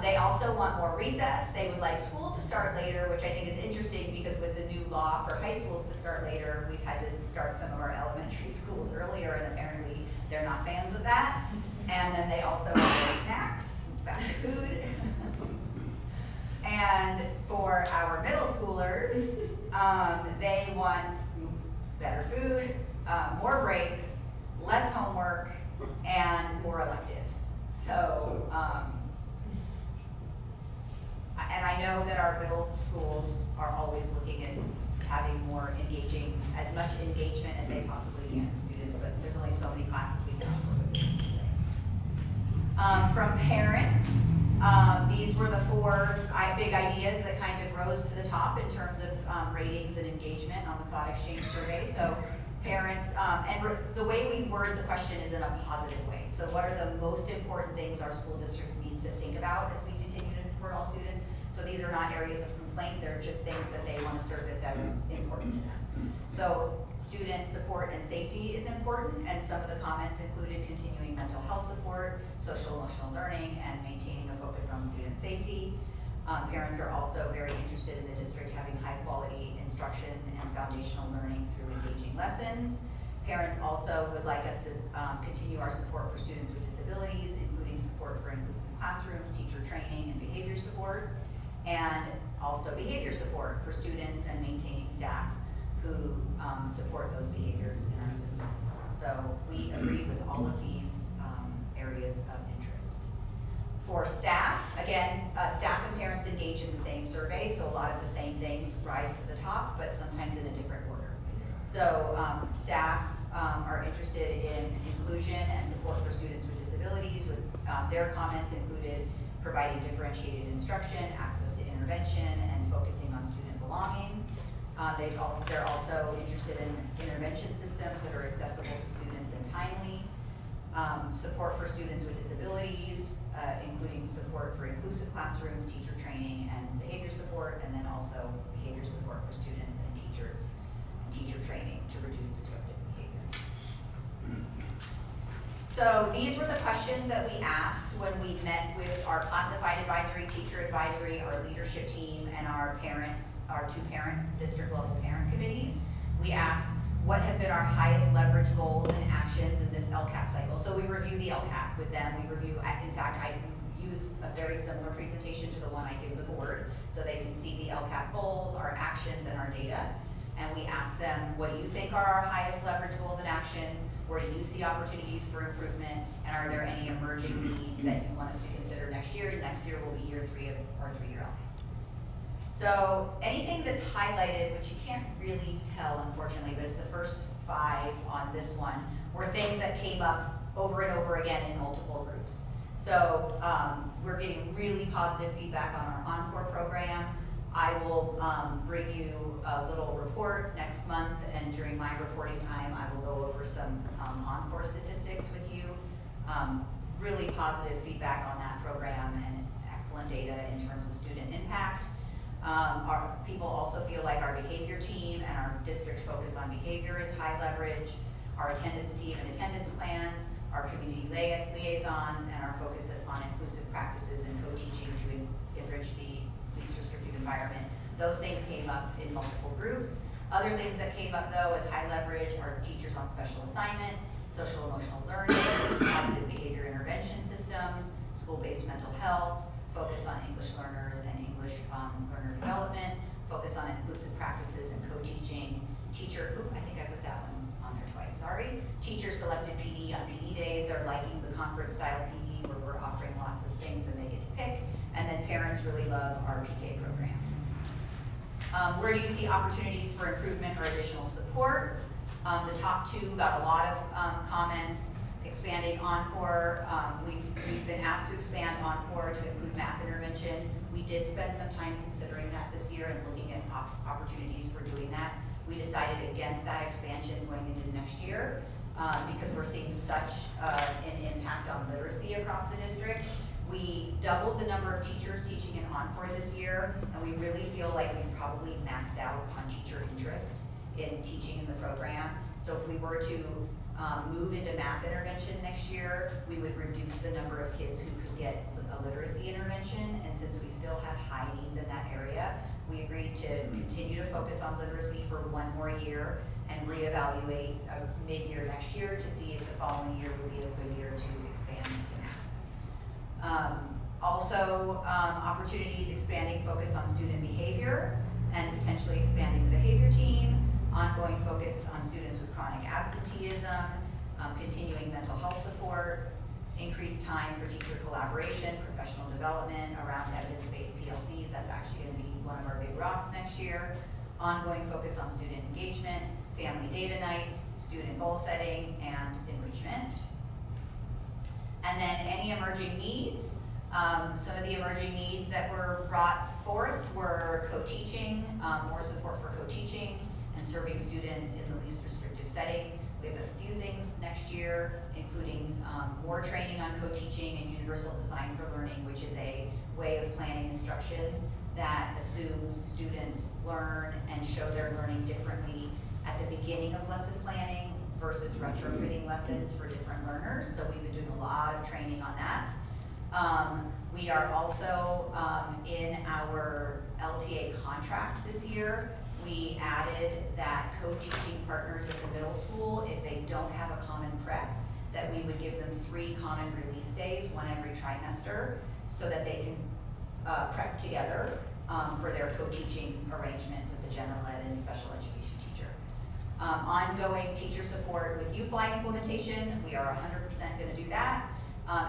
They also want more recess. They would like school to start later, which I think is interesting because with the new law for high schools to start later, we've had to start some of our elementary schools earlier, and apparently they're not fans of that. And then they also want more snacks, back to food. And for our middle schoolers, they want better food, more breaks, less homework, and more electives. And I know that our middle schools are always looking at having more as much engagement as they possibly can with students, but there's only so many classes we can offer with this today. From parents, these were the 4 big ideas that kind of rose to the top in terms of ratings and engagement on the thought exchange survey. So parents, and the way we word the question is in a positive way. So what are the most important things our school district needs to think about as we continue to support all students? So these are not areas of complaint, they're just things that they want to surface as important to them. So student support and safety is important, and some of the comments included continuing mental health support, social emotional learning, and maintaining a focus on student safety. Parents are also very interested in the district having high quality instruction and foundational learning through engaging lessons. Parents also would like us to continue our support for students with disabilities, including support for inclusive classrooms, teacher training, and behavior support, and also behavior support for students and maintaining staff who support those behaviors in our system. So we agree with all of these areas of interest. For staff, again, staff and parents engage in the same survey, so a lot of the same things rise to the top, but sometimes in a different order. So staff are interested in inclusion and support for students with disabilities. Their comments included providing differentiated instruction, access to intervention, and focusing on student belonging. They're also interested in intervention systems that are accessible to students and timely. Support for students with disabilities, including support for inclusive classrooms, teacher training, and behavior support, and then also behavior support for students and teachers, and teacher training to reduce disruptive behaviors. So these were the questions that we asked when we met with our classified advisory, teacher advisory, our leadership team, and our parents, our 2 district level parent committees. We asked what have been our highest leverage goals and actions in this LCAP cycle. So we review the LCAP with them. We review, in fact, I use a very similar presentation to the one I give the board, so they can see the LCAP goals, our actions, and our data. And we ask them, what do you think are our highest leverage goals and actions? Where do you see opportunities for improvement? And are there any emerging needs that you want us to consider next year? Next year will be year 3 of our 3-year LCAP. So anything that's highlighted, which you can't really tell, unfortunately, but it's the first 5 on this one, were things that came up over and over again in multiple groups. So we're getting really positive feedback on our Encore program. I will bring you a little report next month, and during my reporting time, I will go over some Encore statistics with you. Really positive feedback on that program, and excellent data in terms of student impact. Our people also feel like our behavior team and our district focus on behavior is high leverage. Our attendance team and attendance plans, our community liaisons, and our focus on inclusive practices and co-teaching to enrich the least restrictive environment. Those things came up in multiple groups. Other things that came up though as high leverage are teachers on special assignment, social emotional learning, positive behavior intervention systems, school-based mental health, focus on English learners and English learner development, focus on inclusive practices and co-teaching, I think I put that one on there twice, sorry. Teacher selected PD on PD days, they're liking the conference style PD where we're offering lots of things and they get to pick. And then parents really love our PK program. Where do you see opportunities for improvement or additional support? The top two got a lot of comments. Expanding Encore, we've been asked to expand Encore to include math intervention. We did spend some time considering that this year and looking at opportunities for doing that. We decided against that expansion going into next year because we're seeing such an impact on literacy across the district. We doubled the number of teachers teaching in Encore this year, and we really feel like we've probably maxed out on teacher interest in teaching in the program. So if we were to move into math intervention next year, we would reduce the number of kids who could get a literacy intervention. And since we still have high needs in that area, we agreed to continue to focus on literacy for one more year and reevaluate mid-year next year to see if the following year would be a good year to expand into math. Also, opportunities expanding focus on student behavior and potentially expanding the behavior team, ongoing focus on students with chronic absenteeism, continuing mental health supports, increased time for teacher collaboration, professional development around evidence-based PLCs. That's actually going to be one of our big rocks next year. Ongoing focus on student engagement, family data nights, student goal setting, and enrichment. And then any emerging needs. Some of the emerging needs that were brought forth were co-teaching, more support for co-teaching, and serving students in the least restrictive setting. We have a few things next year, including more training on co-teaching and universal design for learning, which is a way of planning instruction that assumes students learn and show their learning differently at the beginning of lesson planning versus retrofitting lessons for different learners. So we've been doing a lot of training on that. We are also in our LTA contract this year. We added that co-teaching partners at the middle school, if they don't have a common prep, that we would give them 3 common release days, one every trimester, so that they can prep together for their co-teaching arrangement with the general ed and special education teacher. Ongoing teacher support with UFly implementation, we are 100% going to do that.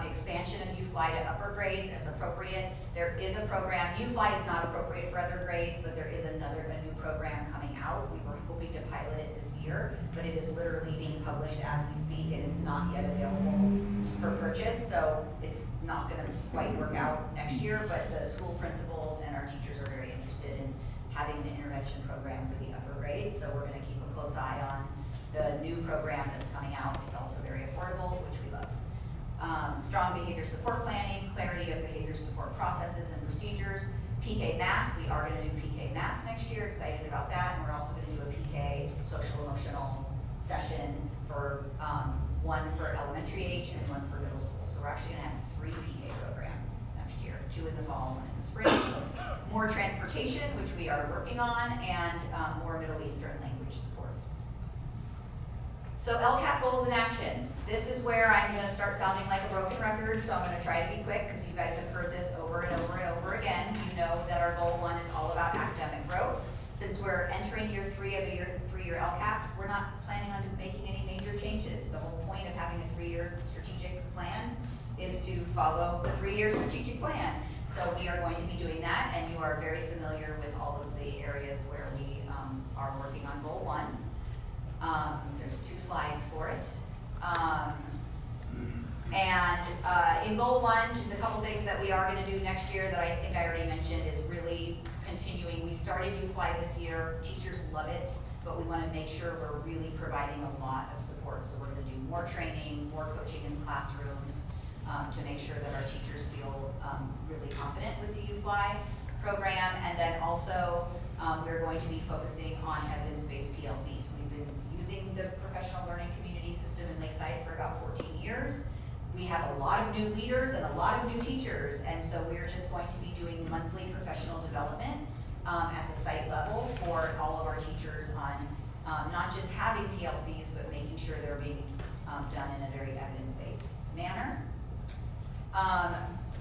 Expansion of UFly to upper grades as appropriate. There is a program, UFly is not appropriate for other grades, but there is a new program coming out. We were hoping to pilot it this year, but it is literally being published as we speak. It is not yet available for purchase, so it's not going to quite work out next year, but the school principals and our teachers are very interested in having an intervention program for the upper grades, so we're going to keep a close eye on the new program that's coming out. It's also very affordable, which we love. Strong behavior support planning, clarity of behavior support processes and procedures. PK math, we are going to do PK math next year, excited about that. And we're also going to do a PK social emotional session for one for elementary age and one for middle school. So we're actually going to have 3 PK programs next year, 2 in the fall, 1 in the spring. More transportation, which we are working on, and more Middle Eastern language supports. So LCAP goals and actions. This is where I'm going to start sounding like a broken record, so I'm going to try to be quick because you guys have heard this over and over and over again. You know that our goal 1 is all about academic growth. Since we're entering year 3 of a 3-year LCAP, we're not planning on making any major changes. The whole point of having a 3-year strategic plan is to follow the 3-year strategic plan. So we are going to be doing that, and you are very familiar with all of the areas where we are working on goal 1. There's 2 slides for it. In goal 1, just a couple things that we are going to do next year that I think I already mentioned is really continuing. We started UFly this year. Teachers love it, but we want to make sure we're really providing a lot of support. So we're going to do more training, more coaching in classrooms, to make sure that our teachers feel really confident with the UFly program. And then also, we're going to be focusing on evidence-based PLCs. We've been using the professional learning community system in Lakeside for about 14 years. We have a lot of new leaders and a lot of new teachers, and so we're just going to be doing monthly professional development at the site level for all of our teachers on not just having PLCs, but making sure they're being done in a very evidence-based manner.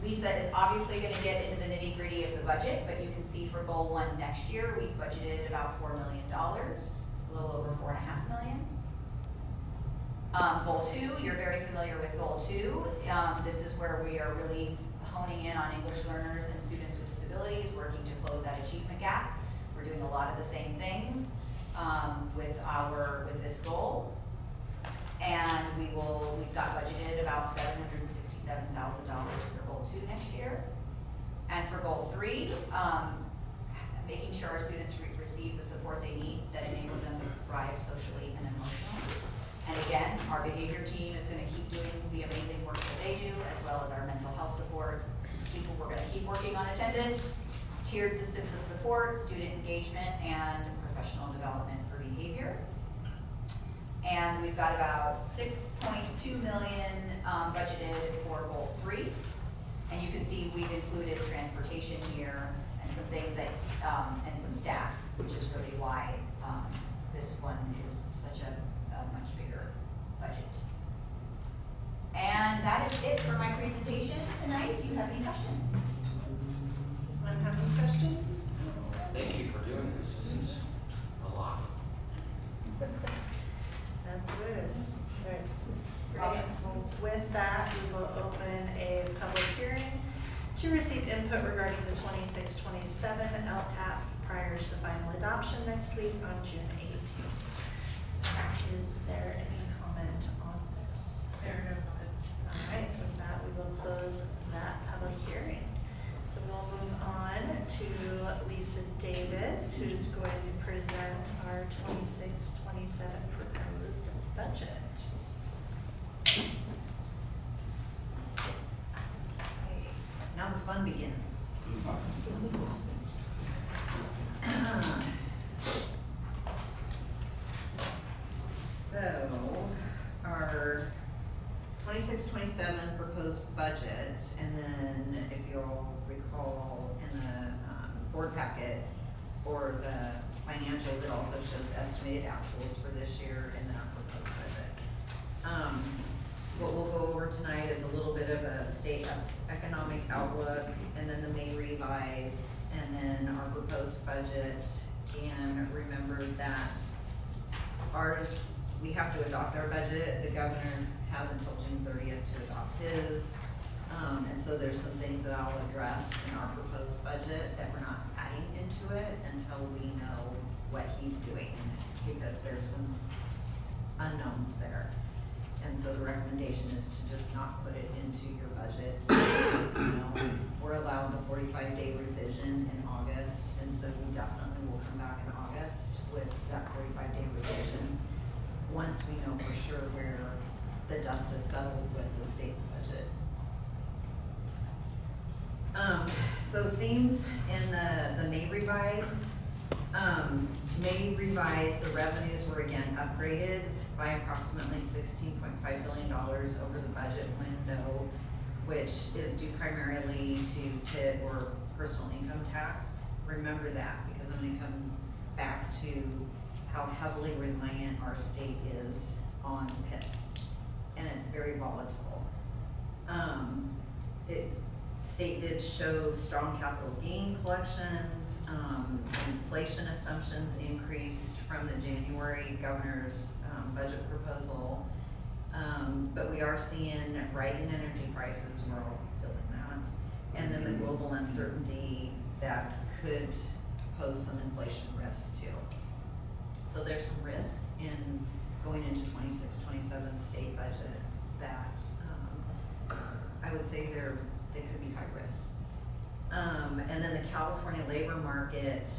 Lisa is obviously going to get into the nitty-gritty of the budget, but you can see for Goal 1 next year, we've budgeted about $4 million, a little over $4.5 million. Goal 2, you're very familiar with Goal 2. This is where we are really honing in on English learners and students with disabilities, working to close that achievement gap. We're doing a lot of the same things with this goal. And we've got budgeted about $767,000 for Goal 2 next year. And for Goal 3, making sure our students receive the support they need that enables them to thrive socially and emotionally. And again, our behavior team is going to keep doing the amazing work that they do, as well as our mental health supports. We're going to keep working on attendance, tiered systems of support, student engagement, and professional development for behavior. And we've got about $6.2 million budgeted for Goal 3. And you can see we've included transportation here and some things that, and some staff, which is really why this one is such a much bigger budget. And that is it for my presentation tonight. Do you have any questions? Anyone have any questions? Thank you for doing this. This is a lot. Yes, it is. Great. Well, with that, we will open a public hearing to receive input regarding the 26-27 LCAP prior to the final adoption next week on June 18th. Is there any comment on this? There are no comments. All right, with that, we will close that public hearing. So we'll move on to Lisa Davis, who's going to present our 26-27 proposed budget. Now the fun begins. So, our 26-27 proposed budget, and then if you'll recall in the board packet for the financials, it also shows estimated actuals for this year and then our proposed budget. What we'll go over tonight is a little bit of a state economic outlook, and then the May revise, and then our proposed budget. And remember that ours, we have to adopt our budget. The governor has until June 30th to adopt his. And so there's some things that I'll address in our proposed budget that we're not adding into it until we know what he's doing, because there's some unknowns there. And so the recommendation is to just not put it into your budget. You know, we're allowed the 45-day revision in August, and so we definitely will come back in August with that 45-day revision once we know for sure where the dust is settled with the state's budget. So themes in the May revise. May revise, the revenues were again upgraded by approximately $16.5 billion over the budget window, which is due primarily to PIT or personal income tax. Remember that, because I'm going to come back to how heavily reliant our state is on PIT, and it's very volatile. State did show strong capital gain collections. Inflation assumptions increased from the January governor's budget proposal. But we are seeing rising energy prices, we're all feeling that. And then the global uncertainty that could pose some inflation risks too. So there's some risks in going into 26-27 state budget that I would say they could be high risk. And then the California labor market,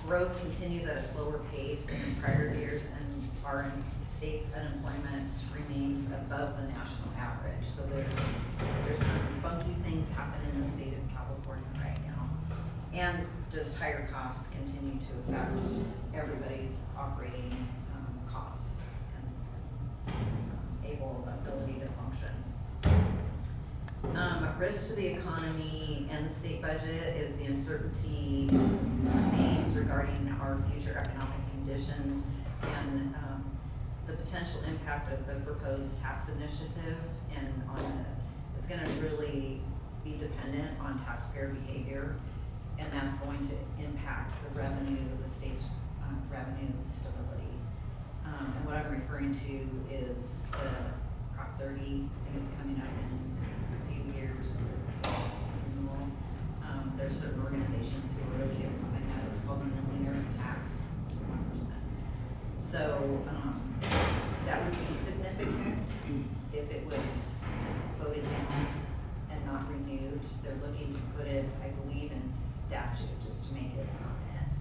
growth continues at a slower pace than in prior years, and our state's unemployment remains above the national average. So there's some funky things happening in the state of California right now. And just higher costs continue to affect everybody's operating costs and ability to function. Risk to the economy and the state budget is the uncertainty remains regarding our future economic conditions and the potential impact of the proposed tax initiative, and it's gonna really be dependent on taxpayer behavior, and that's going to impact the revenue, the state's revenue stability. And what I'm referring to is the Prop 30, I think it's coming up in a few years. There's certain organizations who are really getting behind that. It's called the millionaire's tax, 1%. So that would be significant if it was voted down and not renewed. They're looking to put it, I believe, in statute just to make it permanent.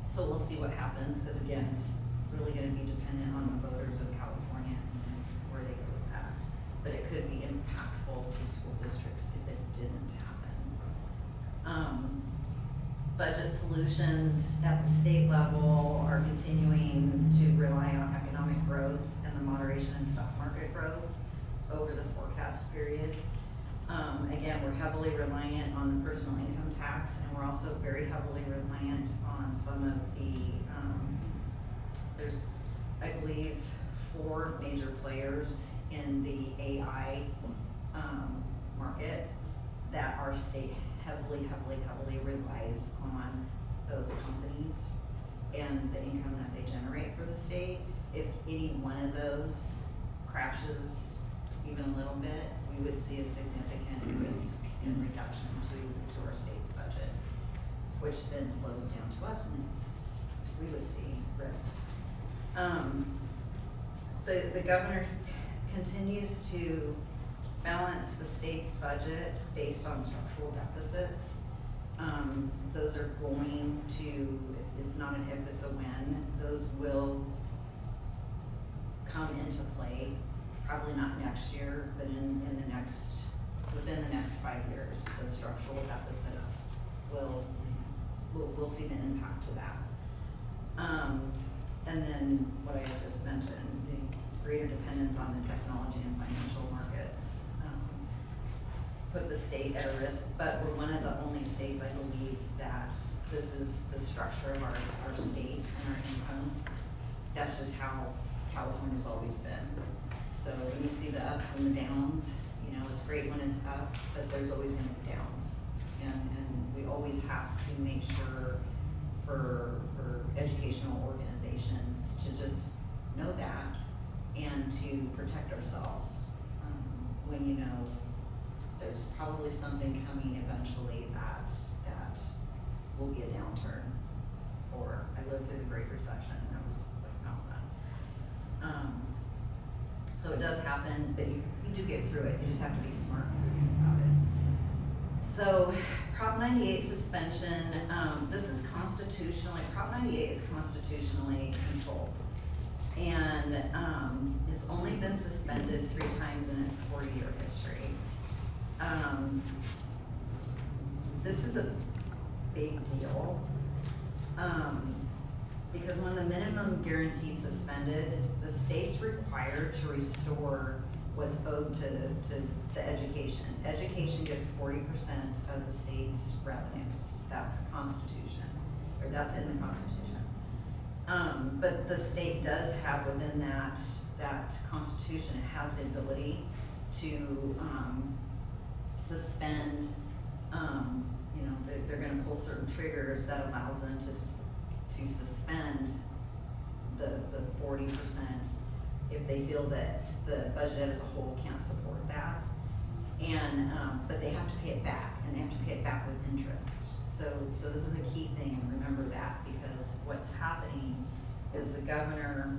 So we'll see what happens, because again, it's really going to be dependent on the voters of California and where they go with that. But it could be impactful to school districts if it didn't happen. Budget solutions at the state level are continuing to rely on economic growth and the moderation in stock market growth over the forecast period. Again, we're heavily reliant on the personal income tax, and we're also very heavily reliant on some of the, there's, I believe, 4 major players in the AI market that our state heavily relies on those companies and the income that they generate for the state. If any one of those crashes even a little bit, we would see a significant risk in reduction to our state's budget, which then flows down to us, and we would see risk. The governor continues to balance the state's budget based on structural deficits. Those are going to, it's not an if, it's a when. Those will come into play, probably not next year, but within the next 5 years. The structural deficits we'll see the impact to that. And then what I just mentioned, the greater dependence on the technology and financial markets put the state at a risk, but we're one of the only states, I believe, that this is the structure of our state and our income. That's just how California's always been. So when you see the ups and the downs, it's great when it's up, but there's always gonna be downs. And we always have to make sure for educational organizations to just know that and to protect ourselves when there's probably something coming eventually that will be a downturn. Or I lived through the Great Recession, and that was like not fun. So it does happen, but you do get through it. You just have to be smart about it. So Prop 98 suspension, this is constitutionally, Prop 98 is constitutionally controlled. And it's only been suspended 3 times in its 40-year history. This is a big deal because when the minimum guarantee is suspended, the state's required to restore what's owed to the education. Education gets 40% of the state's revenues. That's the Constitution, or that's in the Constitution. But the state does have within that Constitution, it has the ability to suspend, they're gonna pull certain triggers that allows them to suspend the 40% if they feel that the budget as a whole can't support that. And, but they have to pay it back, and they have to pay it back with interest. So this is a key thing, and remember that, because what's happening is the governor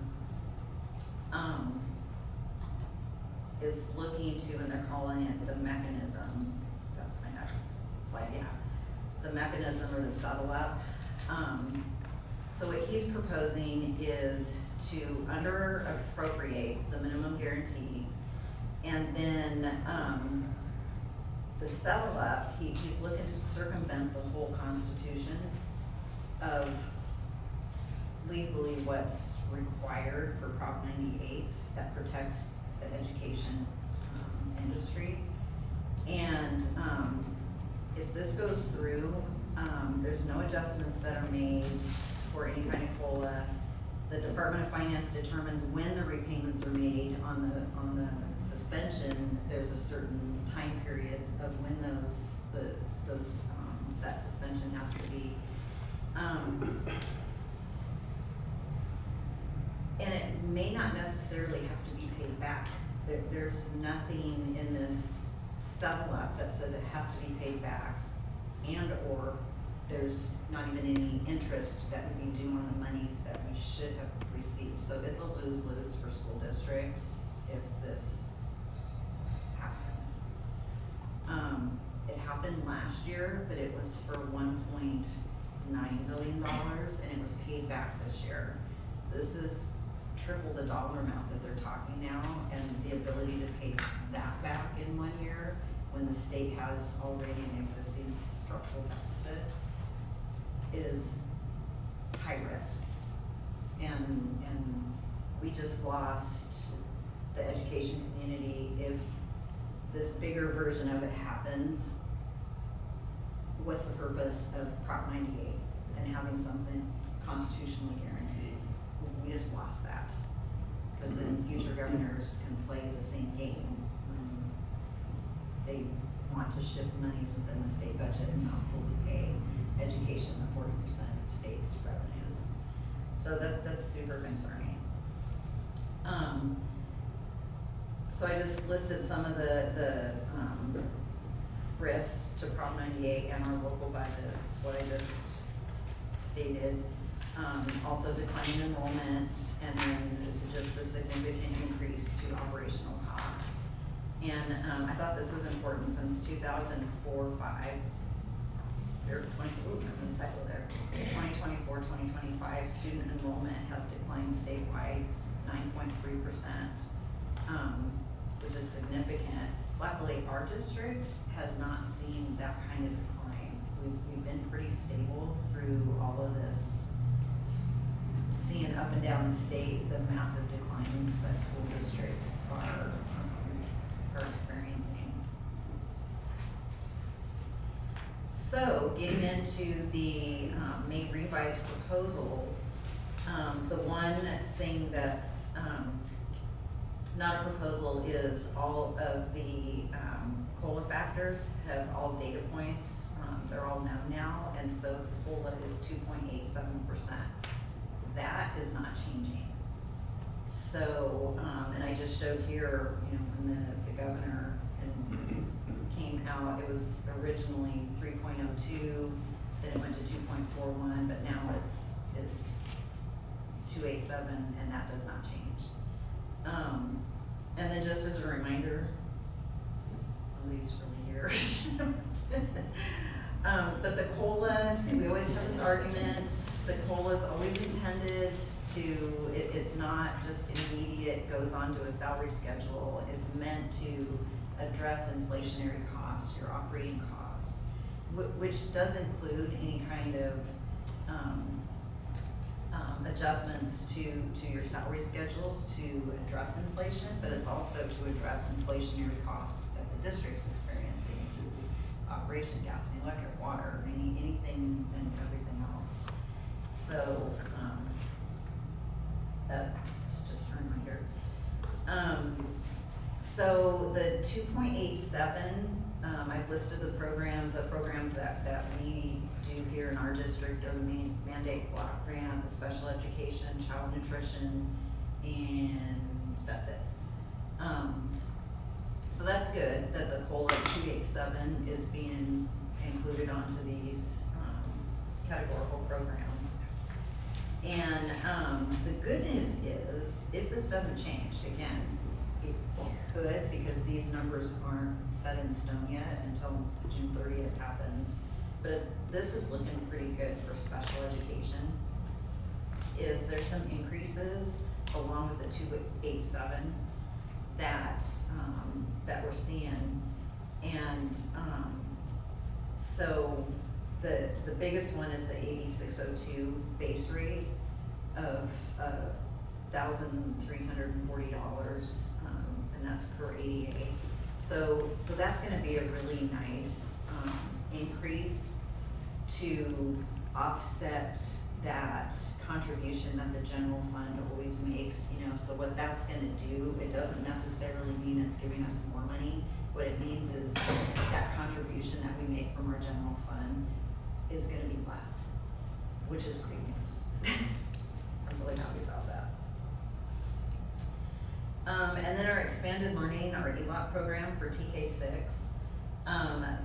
is looking to, and they're calling it the mechanism, that's my next slide, yeah. the mechanism or the settle up. So what he's proposing is to under appropriate the minimum guarantee, and then, the settle up, he's looking to circumvent the whole constitution of legally what's required for Prop 98 that protects the education industry. And if this goes through, there's no adjustments that are made for any kind of COLA. The Department of Finance determines when the repayments are made on the suspension. There's a certain time period of when that suspension has to be. And it may not necessarily have to be paid back. There's nothing in this settle up that says it has to be paid back, and or there's not even any interest that would be due on the monies that we should have received. So it's a lose-lose for school districts if this happens. It happened last year, but it was for $1.9 billion, and it was paid back this year. This is triple the dollar amount that they're talking now, and the ability to pay that back in 1 year when the state has already an existing structural deficit is high risk. And we just lost the education community. If this bigger version of it happens, what's the purpose of Prop 98 and having something constitutionally guaranteed? We just lost that. Because then future governors can play the same game when they want to shift monies within the state budget and not fully pay education the 40% of the state's revenues. So that's super concerning. So I just listed some of the risks to Prop 98 and our local budgets, what I just stated. Also declining enrollment, and then just the significant increase to operational costs. And I thought this was important since 2004-05, or 2024, 2025, student enrollment has declined statewide 9.3%, which is significant. Luckily, our district has not seen that kind of decline. We've been pretty stable through all of this, seeing up and down the state the massive declines that school districts are experiencing. So getting into the May revised proposals, the one thing that's not a proposal is all of the COLA factors have all data points. They're all known now, and so the COLA is 2.87%. That is not changing. So, and I just showed here, when the governor came out, it was originally 3.02, then it went to 2.41, but now it's 2.87, and that does not change. And then just as a reminder, nobody's really here. But the COLA, we always have this argument, the COLA is always intended to, it's not just immediate, goes onto a salary schedule. It's meant to address inflationary costs, your operating costs, which does include any kind of adjustments to your salary schedules to address inflation, but it's also to address inflationary costs that the district's experiencing through operation, gas and electric, water, anything and everything else. So that's just a reminder. So the 2.87, I've listed the programs that we do here in our district are the mandate block grant, the special education, child nutrition, and that's it. So that's good that the COLA 287 is being included onto these categorical programs. And the good news is, if this doesn't change, again, it could, because these numbers aren't set in stone yet until June 30th happens. but this is looking pretty good for special education, is there's some increases along with the 287 that, that we're seeing. And, so the biggest one is the 8602 base rate of $1,340, and that's per ADA. So that's gonna be a really nice, increase to offset that contribution that the general fund always makes, you know. So what that's gonna do, it doesn't necessarily mean it's giving us more money. What it means is that contribution that we make from our general fund is gonna be less, which is great news. I'm really happy about that. And then our expanded learning, our ELOT program for TK6,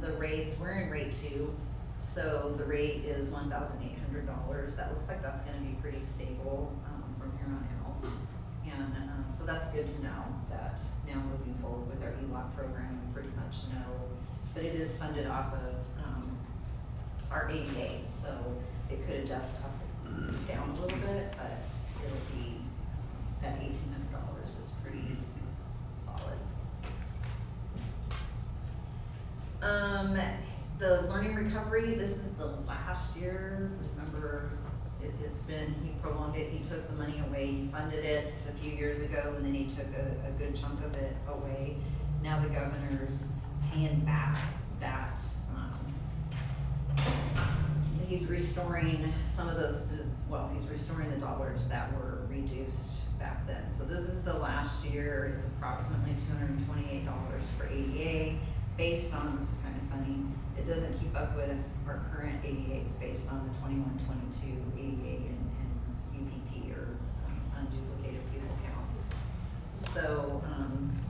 the rates, we're in rate 2, so the rate is $1,800. That looks like that's gonna be pretty stable from here on out. And so that's good to know that now moving forward with our ELOT program, we pretty much know, but it is funded off of our ADA, so it could adjust up and down a little bit, but it'll be, that $1,800 is pretty solid. The learning recovery, this is the last year. Remember, it's been, he prolonged it, he took the money away, he funded it a few years ago, and then he took a good chunk of it away. Now the governor's paying back that, he's restoring some of those, well, he's restoring the dollars that were reduced back then. So this is the last year, it's approximately $228 for ADA, based on, this is kind of funny, it doesn't keep up with our current ADA, it's based on the 21-22 ADA and UPP, or unduplicated pupil counts. So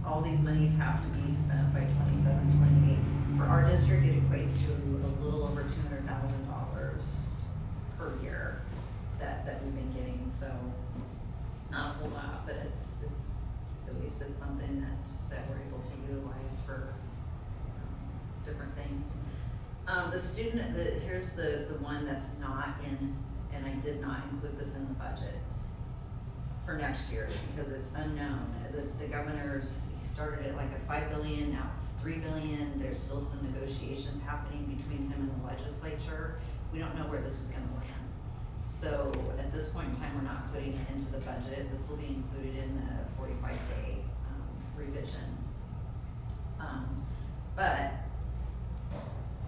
all these monies have to be spent by 27-28. For our district, it equates to a little over $200,000 per year that we've been getting. So not a whole lot, but it's at least it's something that we're able to utilize for different things. The student, here's the one that's not in, and I did not include this in the budget for next year because it's unknown. The governor's, he started at like a $5 billion, now it's $3 billion. There's still some negotiations happening between him and the legislature. We don't know where this is gonna land. So at this point in time, we're not putting it into the budget. This will be included in the 45-day revision. But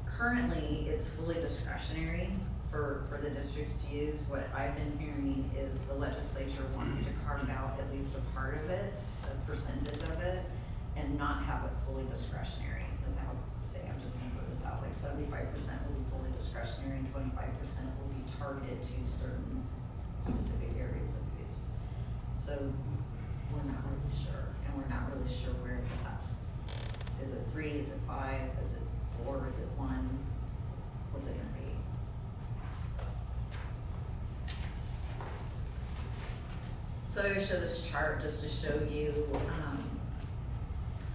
currently, it's fully discretionary for the districts to use. What I've been hearing is the legislature wants to carve out at least a part of it, a percentage of it, and not have it fully discretionary. Without saying, I'm just gonna throw this out, like 75% will be fully discretionary and 25% will be targeted to certain specific areas of use. So we're not really sure, and we're not really sure where that, is it 3, is it 5, is it 4, is it 1, what's it gonna be? So I show this chart just to show you,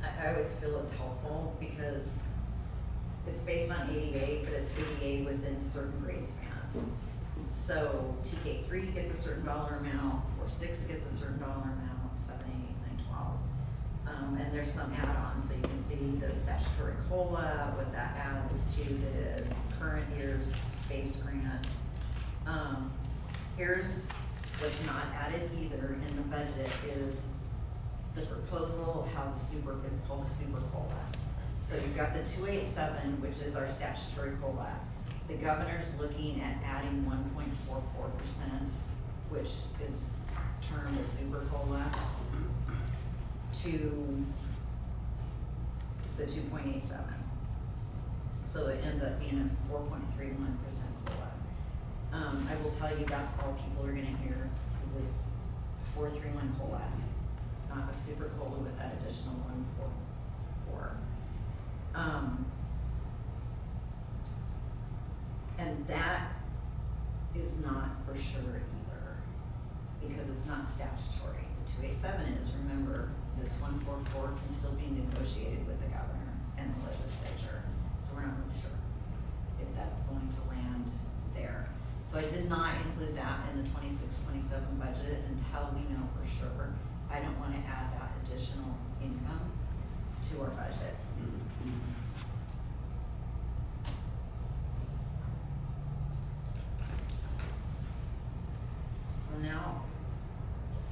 I always feel it's helpful because it's based on ADA, but it's ADA within certain grade spans. So TK3 gets a certain dollar amount, 4-6 gets a certain dollar amount, 7, 8, 9, 12. And there's some add-ons, so you can see the statutory COLA, what that adds to the current year's base grant. Here's what's not added either in the budget is the proposal has a super, it's called a super COLA. So you've got the 287, which is our statutory COLA. The governor's looking at adding 1.44%, which is termed a super COLA, to the 2.87. So it ends up being a 4.31% COLA. I will tell you that's all people are gonna hear, because it's 431 COLA, not a super COLA with that additional 144. And that is not for sure either, because it's not statutory. The 287 is, remember, this 144 can still be negotiated with the governor and the legislature, so we're not really sure if that's going to land there. So I did not include that in the 26-27 budget until we know for sure. I don't want to add that additional income to our budget. So now,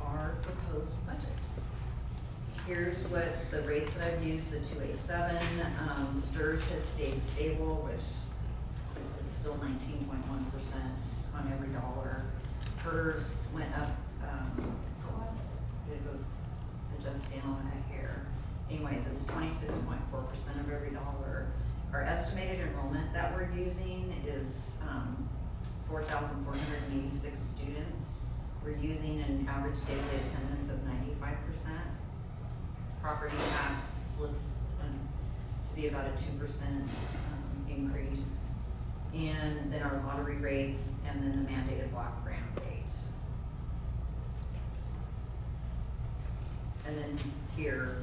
our proposed budget. Here's what the rates that I've used, the 287, STRS has stayed stable, which it's still 19.1% on every dollar. PERS went up, did it go adjust down a hair? Anyways, it's 26.4% of every dollar. Our estimated enrollment that we're using is 4,486 students. We're using an average daily attendance of 95%. Property tax looks to be about a 2% increase. And then our lottery rates, and then the mandated block grant rate. And then here,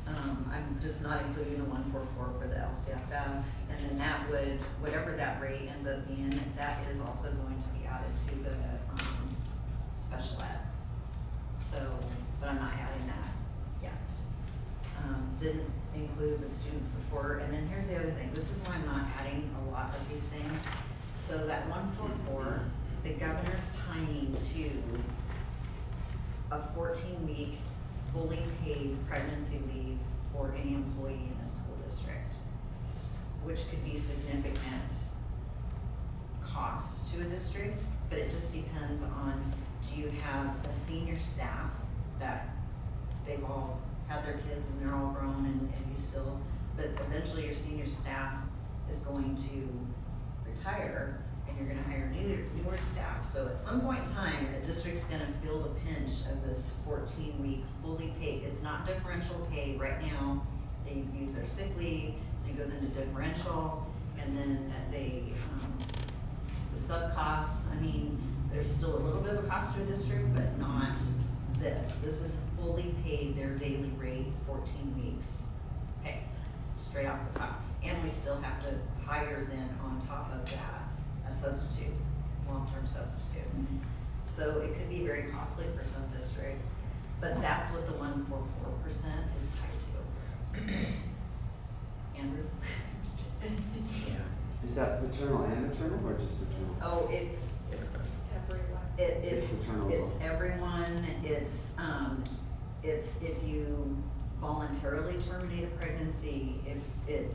I'm just not including the 144 for the LCFF, and then that would, whatever that rate ends up being, that is also going to be added to the special ed. So, but I'm not adding that yet. Didn't include the student support, and then here's the other thing, this is why I'm not adding a lot of these things. So that 144, the governor's tying to a 14-week fully paid pregnancy leave for any employee in a school district, which could be significant cost to a district, but it just depends on, do you have a senior staff that they've all had their kids and they're all grown and you still, but eventually your senior staff is going to retire and you're gonna hire newer staff. So at some point in time, a district's gonna feel the pinch of this 14-week fully paid. It's not differential pay right now. They use their sick leave, and it goes into differential, and then they, it's the sub costs. I mean, there's still a little bit of a cost to a district, but not this. This is fully paid their daily rate, 14 weeks pay, straight off the top. And we still have to hire then on top of that a substitute, long-term substitute. So it could be very costly for some districts, but that's what the 144% is tied to. Andrew? Is that maternal and maternal or just maternal? Oh, it's Maternal. it's everyone, it's if you voluntarily terminate a pregnancy, if the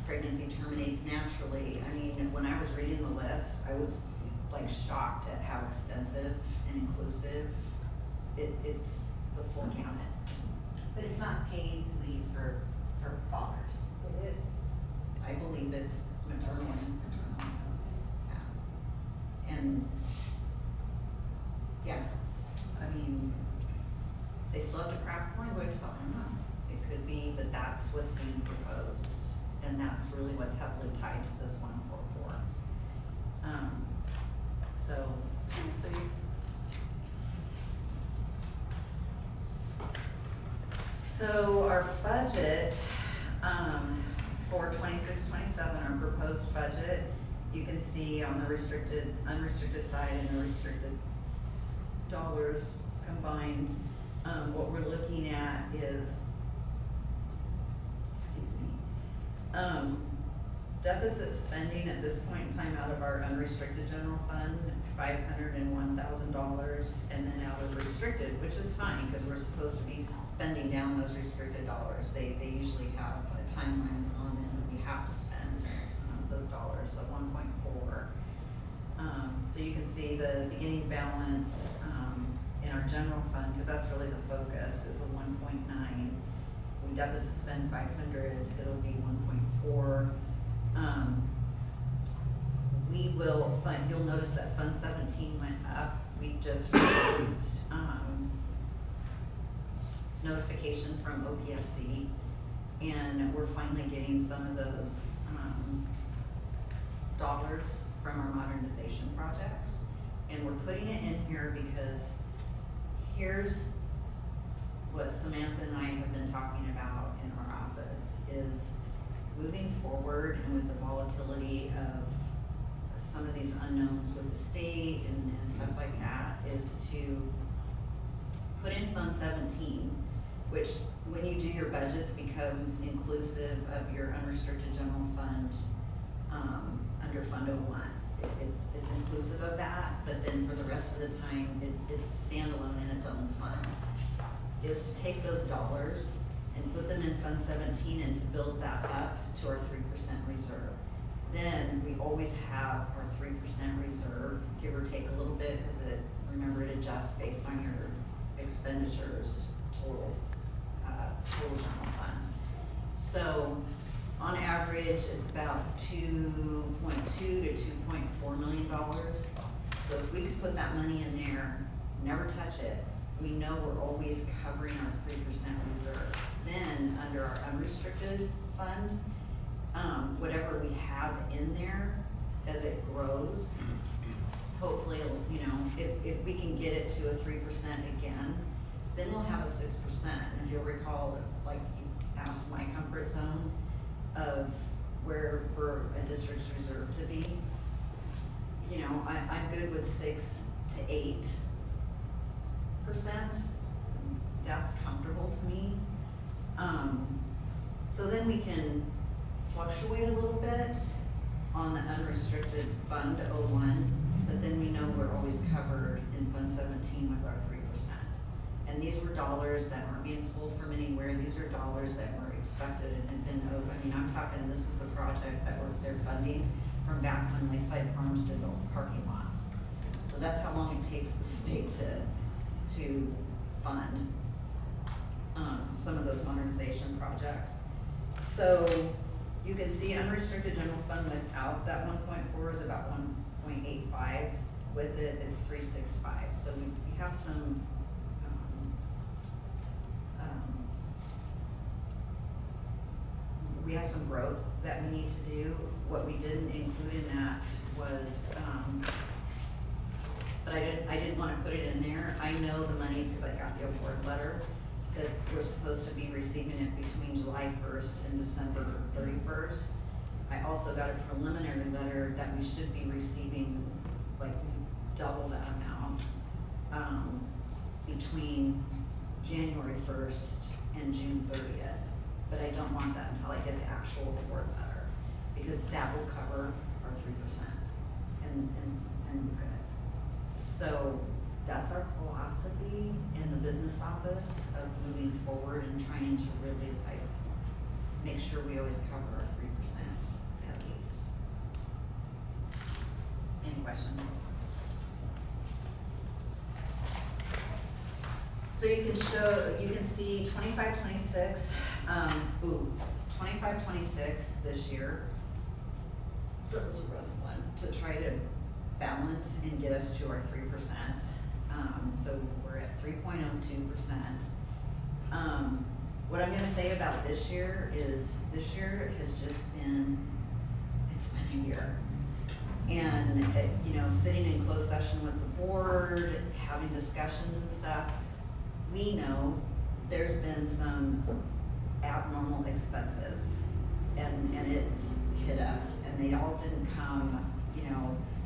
pregnancy terminates naturally. I mean, when I was reading the list, I was like shocked at how extensive and inclusive it's the full gamut. But it's not paid leave for fathers. It is. I believe it's maternal and paternal. Yeah. And yeah, I mean, they still have to craft the language, so I don't know. It could be, but that's what's being proposed, and that's really what's heavily tied to this 144. So, So So our budget, for 26-27, our proposed budget, you can see on the restricted, unrestricted side and the restricted dollars combined. What we're looking at is, deficit spending at this point in time out of our unrestricted general fund, $501,000, and then out of restricted, which is fine, because we're supposed to be spending down those restricted dollars. They usually have a timeline on them, and we have to spend those dollars, so 1.4. So you can see the beginning balance in our general fund, because that's really the focus, is the 1.9. We deficit spend 500, it'll be 1.4. We will fund, you'll notice that Fund 17 went up. We just received notification from OPSC, and we're finally getting some of those dollars from our modernization projects. And we're putting it in here because here's what Samantha and I have been talking about in our office is moving forward and with the volatility of some of these unknowns with the state and stuff like that, is to put in Fund 17, which when you do your budgets becomes inclusive of your unrestricted general fund under Fund 01. It's inclusive of that, but then for the rest of the time, it's standalone in its own fund. Is to take those dollars and put them in Fund 17 and to build that up to our 3% reserve. Then we always have our 3% reserve, give or take a little bit, because remember, it adjusts based on your expenditures total general fund. So on average, it's about $2.2 to $2.4 million. So if we could put that money in there, never touch it, we know we're always covering our 3% reserve. Then under our unrestricted fund, whatever we have in there as it grows, hopefully, if we can get it to a 3% again, then we'll have a 6%. And if you'll recall, like you asked my comfort zone of where for a district's reserve to be, I'm good with 6 to 8%. That's comfortable to me. So then we can fluctuate a little bit on the unrestricted fund 01, but then we know we're always covered in Fund 17 with our 3%. And these were dollars that weren't being pulled from anywhere. These are dollars that were expected and had been owed. I mean, I'm talking, this is the project that they're funding from back when Lakeside Farms did the parking lots. So that's how long it takes the state to fund some of those modernization projects. So you can see unrestricted general fund without that 1.4 is about 1.85. With it, it's 365. So we have some we have some growth that we need to do. What we didn't include in that was, but I didn't want to put it in there. I know the monies because I got the award letter that we're supposed to be receiving it between July 1st and December 31st. I also got a preliminary letter that we should be receiving like double that amount between January 1st and June 30th. But I don't want that until I get the actual award letter, because that will cover our 3% and we're good. So that's our philosophy in the business office of moving forward and trying to really make sure we always cover our 3% at least. Any questions? So you can see 25-26, 25-26 this year. That was a rough one to try to balance and get us to our 3%. So we're at 3.02%. What I'm gonna say about this year is this year has just been, it's been a year. And, sitting in closed session with the board, having discussions and stuff, we know there's been some abnormal expenses and it's hit us, and they all didn't come,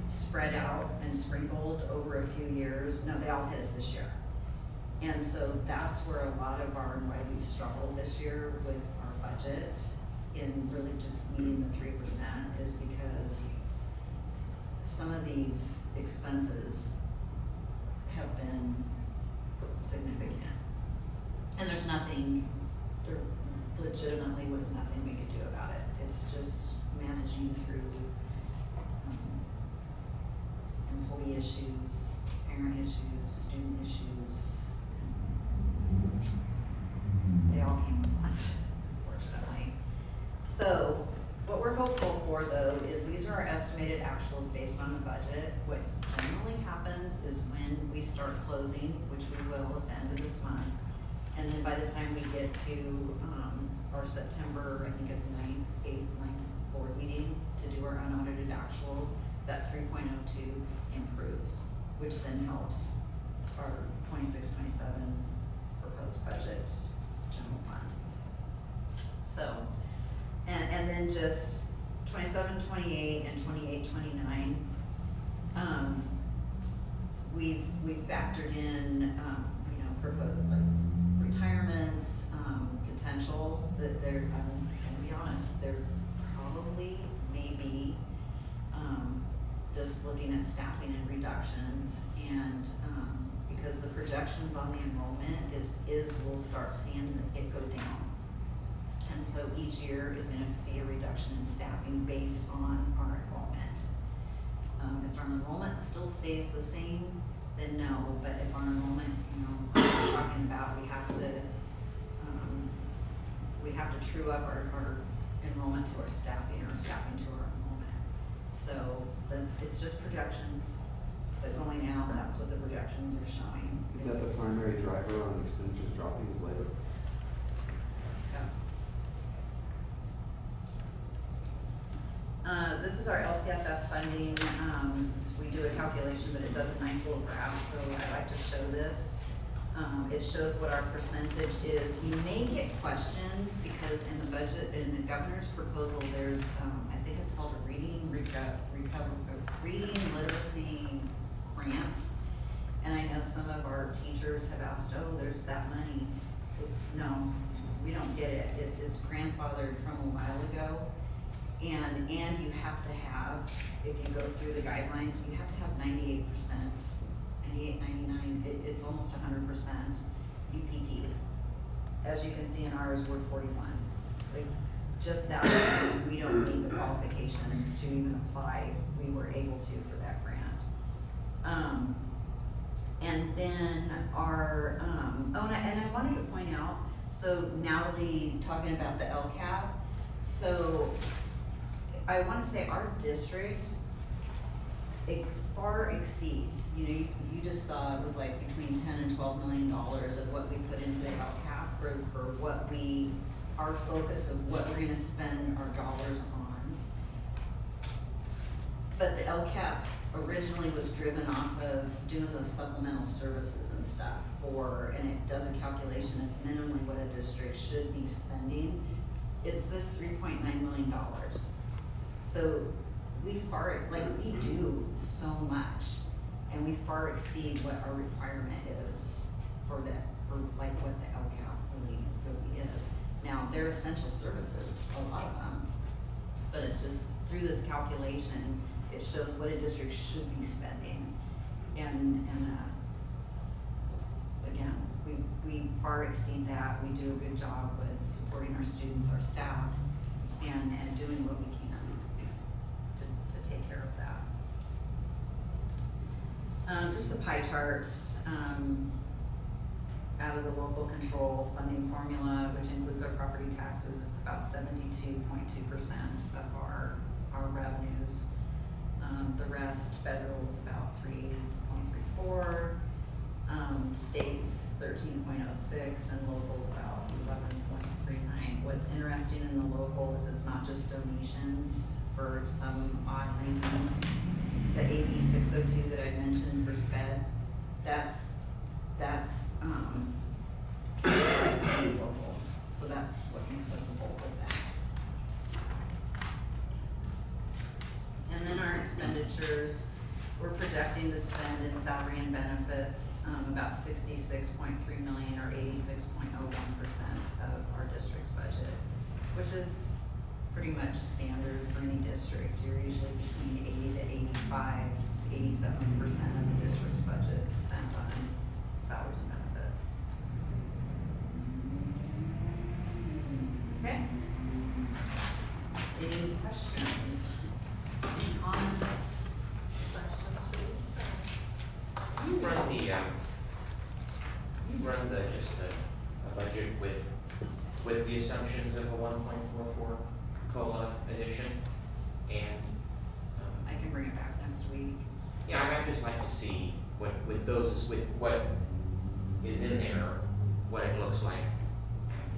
spread out and sprinkled over a few years. No, they all hit us this year. And so that's where a lot of why we've struggled this year with our budget in really just meeting the 3% is because some of these expenses have been significant. And there legitimately was nothing we could do about it. It's just managing through employee issues, parent issues, student issues. They all came at once, unfortunately. So what we're hopeful for, though, is these are our estimated actuals based on the budget. What generally happens is when we start closing, which we will at the end of this month, and then by the time we get to our September, I think it's 8th, 9th board meeting to do our unaudited actuals, that 3.02 improves, which then helps our 26-27 proposed budget general fund. So, and then then just 27, 28, and 28, 29. We've factored in, proposed, like, retirements, potential, that they're, I'm gonna be honest, they're probably, maybe, just looking at staffing and reductions, and, because the projections on the enrollment is we'll start seeing it go down. And so each year is gonna see a reduction in staffing based on our enrollment. If our enrollment still stays the same, then no, but if our enrollment, I was talking about, we have to true up our enrollment to our staffing, or staffing to our enrollment. So it's just projections, but going out, that's what the projections are showing. Is that the primary driver on expenditures dropping is labor? This is our LCFF funding. We do a calculation, but it does a nice little graph, so I like to show this. It shows what our percentage is. You may get questions because in the budget, in the governor's proposal, there's, I think it's called a reading literacy grant. And I know some of our teachers have asked, oh, there's that money. No, we don't get it. It's grandfathered from a while ago. And you have to have, if you go through the guidelines, you have to have 98%, 98, 99, it's almost 100% UPP. As you can see in ours, we're 41. Like, just that, we don't meet the qualifications to even apply if we were able to for that grant. And then our, and I wanted to point out, so Natalie talking about the LCAP, so I want to say our district, it far exceeds, you just saw it was like between 10 and $12 million of what we put into the LCAP for what our focus of what we're going to spend our dollars on. But the LCAP originally was driven off of doing those supplemental services and stuff and it does a calculation of minimally what a district should be spending. It's this $3.9 million. So we do so much, and we far exceed what our requirement is for what the LCAP really is. Now, they're essential services, a lot of them, but it's just through this calculation, it shows what a district should be spending. And again, we far exceed that. We do a good job with supporting our students, our staff, and doing what we can to take care of that. Just the pie charts, out of the local control funding formula, which includes our property taxes, it's about 72.2% of our revenues. The rest, federal is about 3.34, states 13.06, and locals about 11.39. What's interesting in the local is it's not just donations. For some odd reason, the AB 602 that I mentioned for SPED, that's categorized as local, so that's what makes up the bulk of that. And then our expenditures, we're projecting to spend in salary and benefits about $66.3 million, or 86.01% of our district's budget, which is pretty much standard for any district. You're usually between 80 to 85, 87% of the district's budget is spent on salaries and benefits. Okay. Any questions? Comments? Questions, please? You run a budget with the assumptions of a 1.44 COLA addition, and I can bring it back next week. yeah, I'd just like to see what what is in there, what it looks like,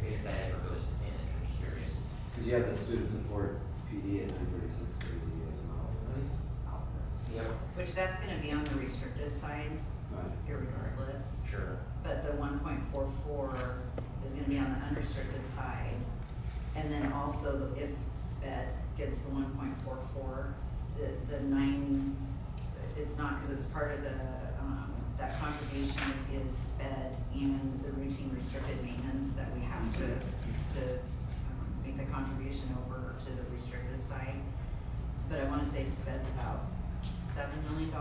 if that ever goes in. I'm curious. Because you have the student support PD at 936 for AD as well. That's out there. Yep. Which that's gonna be on the restricted side, Right. irregardless. Sure. But the 1.44 is gonna be on the unrestricted side. And then also if SPED gets the 1.44, the 9, it's not, because it's part of the, that contribution is SPED and the routine restricted maintenance that we have to make the contribution over to the restricted side. But I wanna say SPED's about $7 million,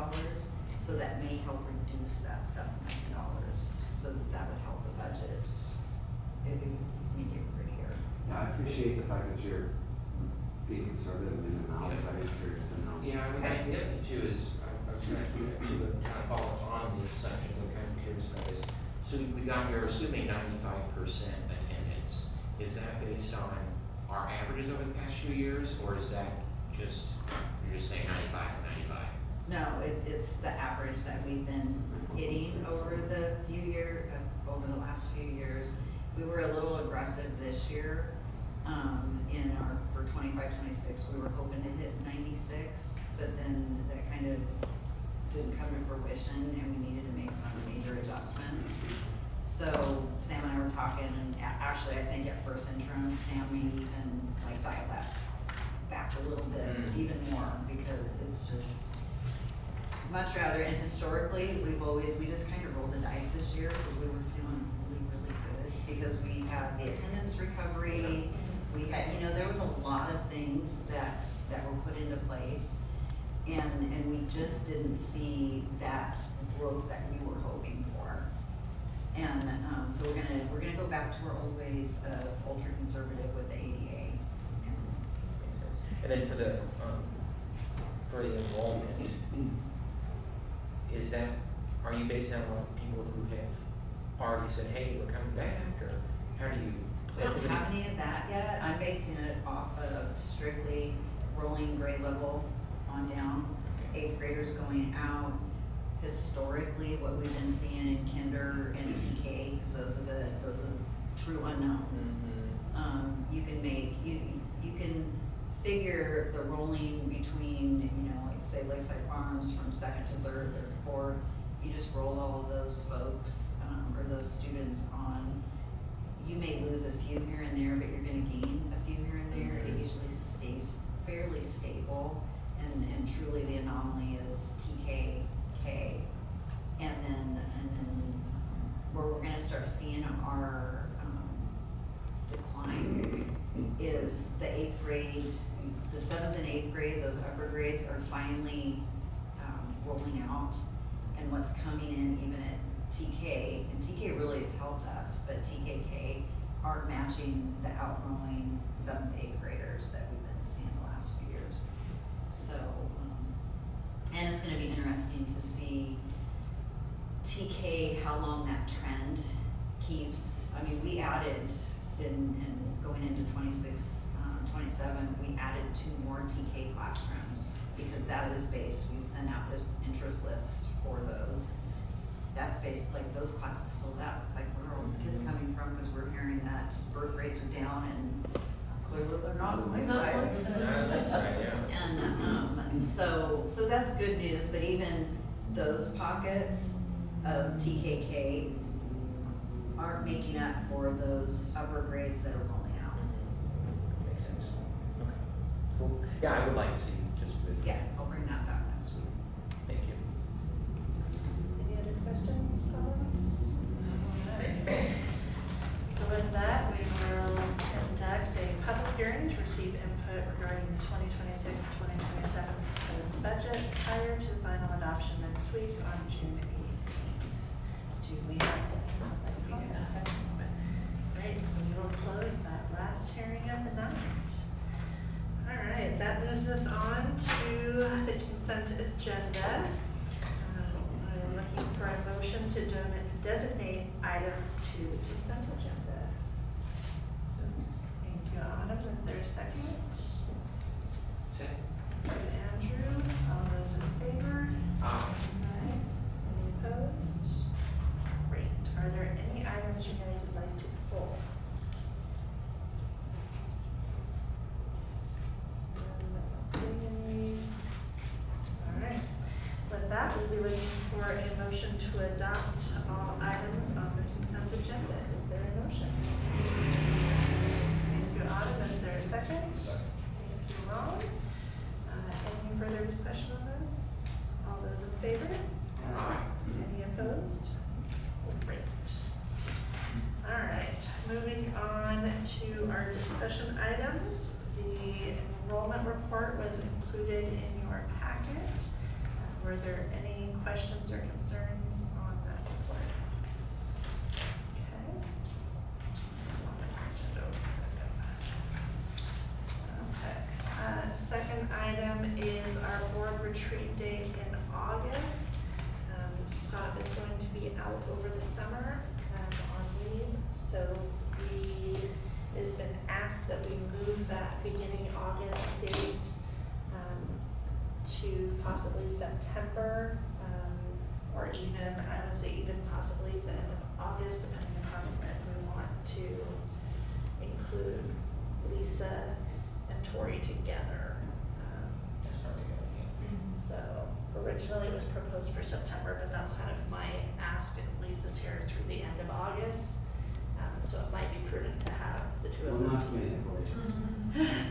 so that may help reduce that $7 million, so that would help the budget. It would make it prettier. Yeah, I appreciate the fact that you're being conservative in the amounts. I'm curious to know. Yeah, I mean, the other thing too is, I was gonna actually kind of follow on these sections, I'm kind of curious about this. So we got, you're assuming 95% attendance. Is that based on our averages over the past few years, or is that just, you're just saying 95 for 95? No, it's the average that we've been hitting over the over the last few years. We were a little aggressive this year, for 25-26, we were hoping to hit 96, but then that kind of didn't come to fruition and we needed to make some major adjustments. So Sam and I were talking, and actually I think at first interim, Sam may even like dial that back a little bit, even more, because it's just much rather, and historically, we just kind of rolled the dice this year because we were feeling really, really good, because we had the attendance recovery, we had, there was a lot of things that were put into place, and we just didn't see that growth that we were hoping for. And so we're gonna go back to our old ways of ultra conservative with the ADA. And then for the enrollment, is that, are you based on people who have already said, hey, we're coming back, or how do you? We don't have any of that yet. I'm basing it off of strictly rolling grade level on down, 8th graders going out. Historically, what we've been seeing in kinder and TK, because those are true unknowns. You can figure the rolling between, like say Lakeside Farms from 2nd to 3rd, 3rd to 4th. You just roll all of those folks or those students on. You may lose a few here and there, but you're going to gain a few here and there. It usually stays fairly stable, and truly the anomaly is TKK, and then where we're going to start seeing our decline is the 8th grade, the 7th and 8th grade. Those upper grades are finally rolling out, and what's coming in even at TK, and TK really has helped us, but TKK aren't matching the outgoing 7th, 8th graders that we've been seeing the last few years. So, and it's gonna be interesting to see TK, how long that trend keeps. I mean, we added in going into 26, 27, we added 2 more TK classrooms, because that is based, we send out the interest lists for those. That's based, like those classes filled out. It's like, where are all those kids coming from? Because we're hearing that birth rates are down, and clearly they're not in Lakeside. And so that's good news, but even those pockets of TKK aren't making up for those upper grades that are rolling out. Makes sense. Okay. Cool. Yeah, I would like to see just with. Yeah, I'll bring that back next week. Thank you. Any other questions, comments? All right. So with that, we will conduct a public hearing to receive input regarding the 2026-2027 proposed budget prior to the final adoption next week on June 18th. Do we have public comment? Great, so we will close that last hearing of the night. All right, that moves us on to the consent agenda. We're looking for a motion to designate items to the consent agenda. So, thank you, Autumn. Is there a second? Second. Thank you, Andrew. All those in favor? Aye. Any opposed? Great. Are there any items you guys would like to pull? All right. With that, we'll be looking for a motion to adopt all items on the consent agenda. Is there a motion? Thank you, Autumn. Is there a second? Thank you, Ron. Any further discussion on this? All those in favor? Aye. Any opposed? Great. All right, moving on to our discussion items. The enrollment report was included in your packet. Were there any questions or concerns on that report? Okay. Okay. Second item is our board retreat date in August. Scott is going to be out over the summer on leave, so it's been asked that we move that beginning August date to possibly September, or even, I would say even possibly the end of August, depending upon if we want to include Lisa and Tori together. So originally it was proposed for September, but that's kind of my ask, and Lisa's here through the end of August. So it might be prudent to have the two of them. One last minute question.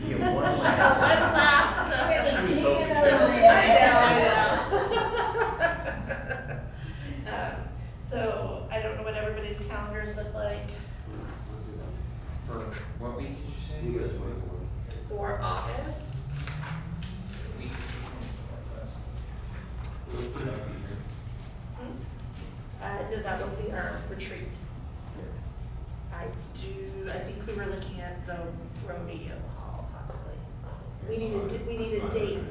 Yeah, one One last. last. Wait, let's sneak hoping another that- I know. So I don't know what everybody's calendars look like For what week did you say? You go to 24. for August. Week. No, that would be our retreat. I think we were looking at the rodeo hall possibly. We need a date.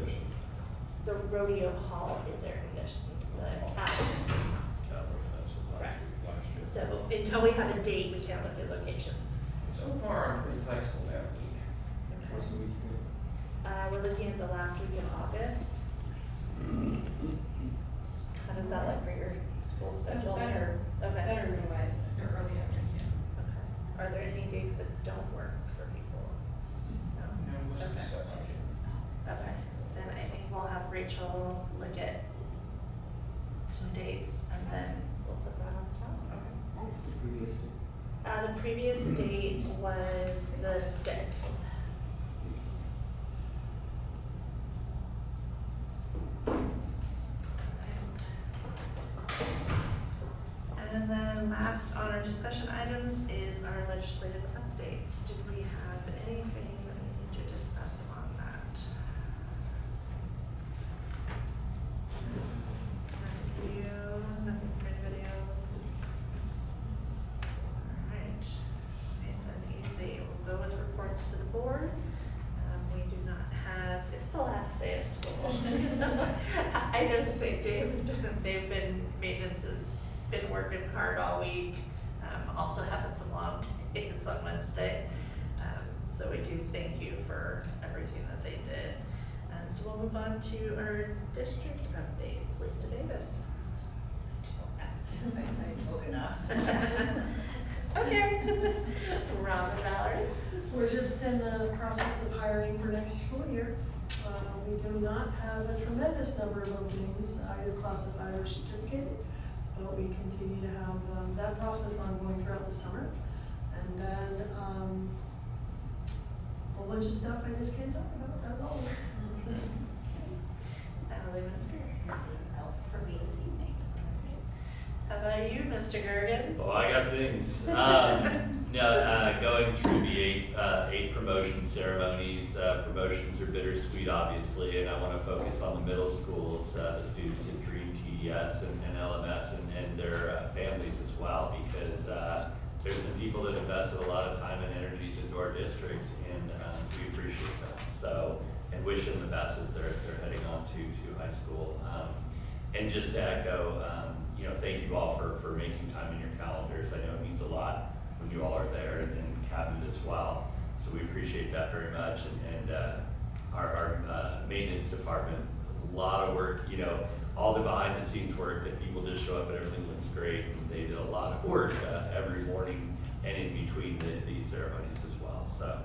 The rodeo hall is air conditioned, the applicants is not. Correct. So until we have a date, we can't look at locations. So far, I'm pretty flexible that week. What's the week? We're looking at the last week in August. How does that look for your school That's schedule? better, Okay. better than what, your early August, yeah. Okay. Are there any dates that don't work for people? No? No, what's the Okay. second? Okay, then I think we'll have Rachel look at some dates and then we'll put that on top. What's the previous thing? The previous date was the 6th. And then last on our discussion items is our legislative updates. Did we have anything that we need to discuss on that? Nothing new, nothing for anybody else? All right, nice and easy. We'll go with reports to the board. We do not have, it's the last day of school. I just say maintenance has been working hard all week. Also having some long days on Wednesday. So we do thank you for everything that they did. So we'll move on to our district updates. Lisa Davis. I spoke enough. Okay. Rob and Valerie. We're just in the process of hiring for next school year. We do not have a tremendous number of openings, either classified or certificated, but we continue to have that process ongoing throughout the summer. And then a whole bunch of stuff I just can't talk about, as always. Natalie Minsker. Nothing else for me this evening. How about you, Mr. Gergens? Oh, I got things. Going through the eight promotion ceremonies, promotions are bittersweet, obviously, and I want to focus on the middle schools, the students in Dream, TDS, and LMS, and their families as well, because there's some people that invested a lot of time and energies into our district, and we appreciate them. So, and wish them the best as they're heading on to high school. And just to echo, thank you all for making time in your calendars. I know it means a lot when you all are there, and cabinet as well. So we appreciate that very much. And our maintenance department, a lot of work, all the behind the scenes work that people just show up and everything looks great. And they did a lot of work every morning and in between these ceremonies as well. So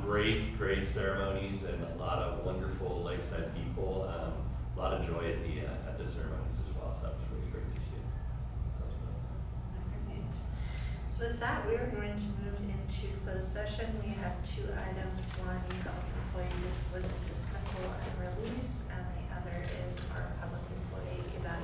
great ceremonies and a lot of wonderful lakeside people. A lot of joy at the ceremonies as well. So that was really great to see. Great. So with that, we are going to move into closed session, we have two items. One, employee discipline, dismissal, and release, and the other is our public employee evaluation.